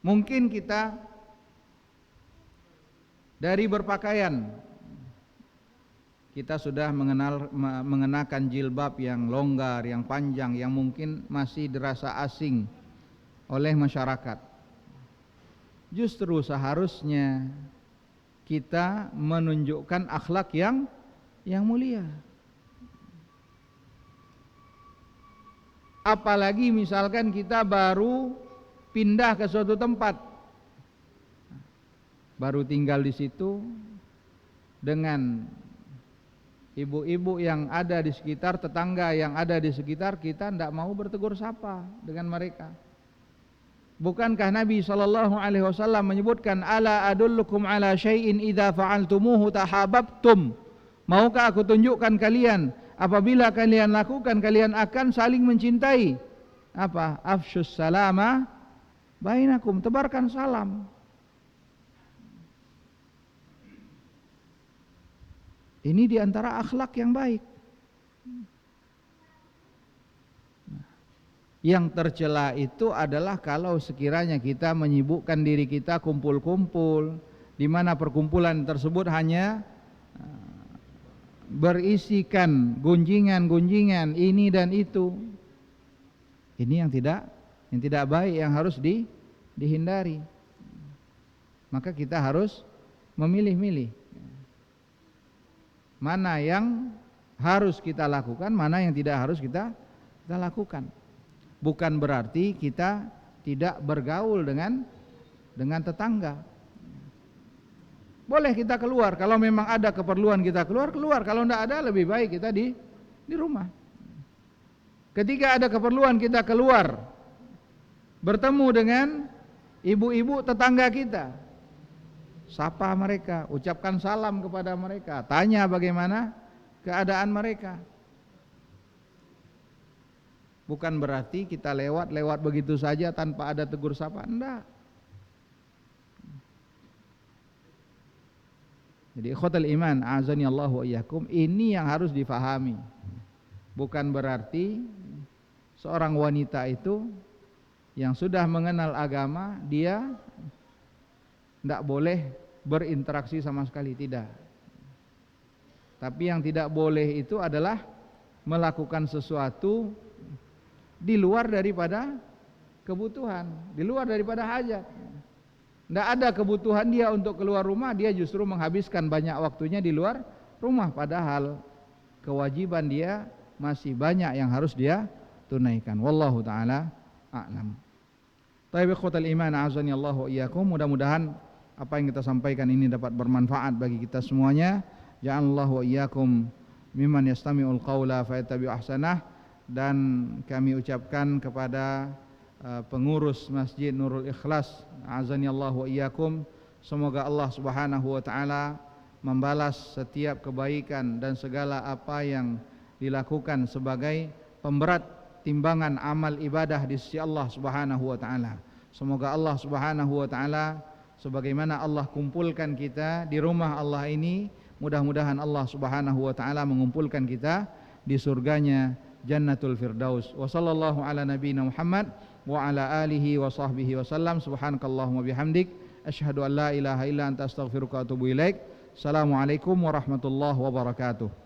Mungkin kita dari berpakaian kita sudah mengenakan jilbab yang longgar, yang panjang, yang mungkin masih dirasa asing oleh masyarakat. Justru seharusnya kita menunjukkan akhlak yang mulia. Apalagi misalkan kita baru pindah ke suatu tempat, baru tinggal di situ dengan ibu-ibu yang ada di sekitar, tetangga yang ada di sekitar, kita tidak mau bertegur sapa dengan mereka. Bukankah Nabi SAW menyebutkan ala adullukum ala syai'in idza fa'altumuhu tahabbtum? Maukah aku tunjukkan kalian apabila kalian lakukan kalian akan saling mencintai? Apa? Afsyus salama bainakum, tebarkan salam. Ini diantara akhlak yang baik. Yang tercela itu adalah kalau sekiranya kita menyibukkan diri kita kumpul-kumpul di mana perkumpulan tersebut hanya berisikan gunjingan-gunjingan ini dan itu. Ini yang tidak baik, yang harus dihindari. Maka kita harus memilih-milih mana yang harus kita lakukan, mana yang tidak harus kita lakukan. Bukan berarti kita tidak bergaul dengan tetangga. Boleh kita keluar, kalau memang ada keperluan kita keluar. Kalau tidak ada, lebih baik kita di rumah. Ketika ada keperluan kita keluar, bertemu dengan ibu-ibu tetangga kita, sapa mereka, ucapkan salam kepada mereka, tanya bagaimana keadaan mereka. Bukan berarti kita lewat begitu saja tanpa ada tegur sapa, enggak. Jadi ikhwatal iman, a'azani Allah wa iyyakum, ini yang harus difahami. Bukan berarti seorang wanita itu yang sudah mengenal agama, dia tidak boleh berinteraksi sama sekali, tidak. Tapi yang tidak boleh itu adalah melakukan sesuatu di luar daripada kebutuhan, di luar daripada hajat. Tidak ada kebutuhan dia untuk keluar rumah, dia justru menghabiskan banyak waktunya di luar rumah, padahal kewajiban dia masih banyak yang harus dia tunaikan. Wallahu ta'ala a'lam. Taib ikhwatal iman, a'azani Allah wa iyyakum. Mudah-mudahan apa yang kita sampaikan ini dapat bermanfaat bagi kita semuanya. Ja'alallahu wa iyyakum mimman yastami'ul qawla fayattabi'u ahsanah. Dan kami ucapkan kepada pengurus Masjid Nurul Ikhlas, a'azani Allah wa iyyakum, semoga Allah Subhanahu wa taala membalas setiap kebaikan dan segala apa yang dilakukan sebagai pemberat timbangan amal ibadah di sisi Allah Subhanahu wa taala. Semoga Allah Subhanahu wa taala sebagaimana Allah kumpulkan kita di rumah Allah ini, mudah-mudahan Allah Subhanahu wa taala mengumpulkan kita di surganya Jannatul Firdaus. Wa sallallahu ala nabiyyina Muhammad wa ala alihi wa sahbihi wasallam. Subhanakallahumma bihamdik, asyhadu an la ilaha illa anta astaghfiruka wa atubu ilaik. Assalamualaikum warahmatullahi wabarakatuh.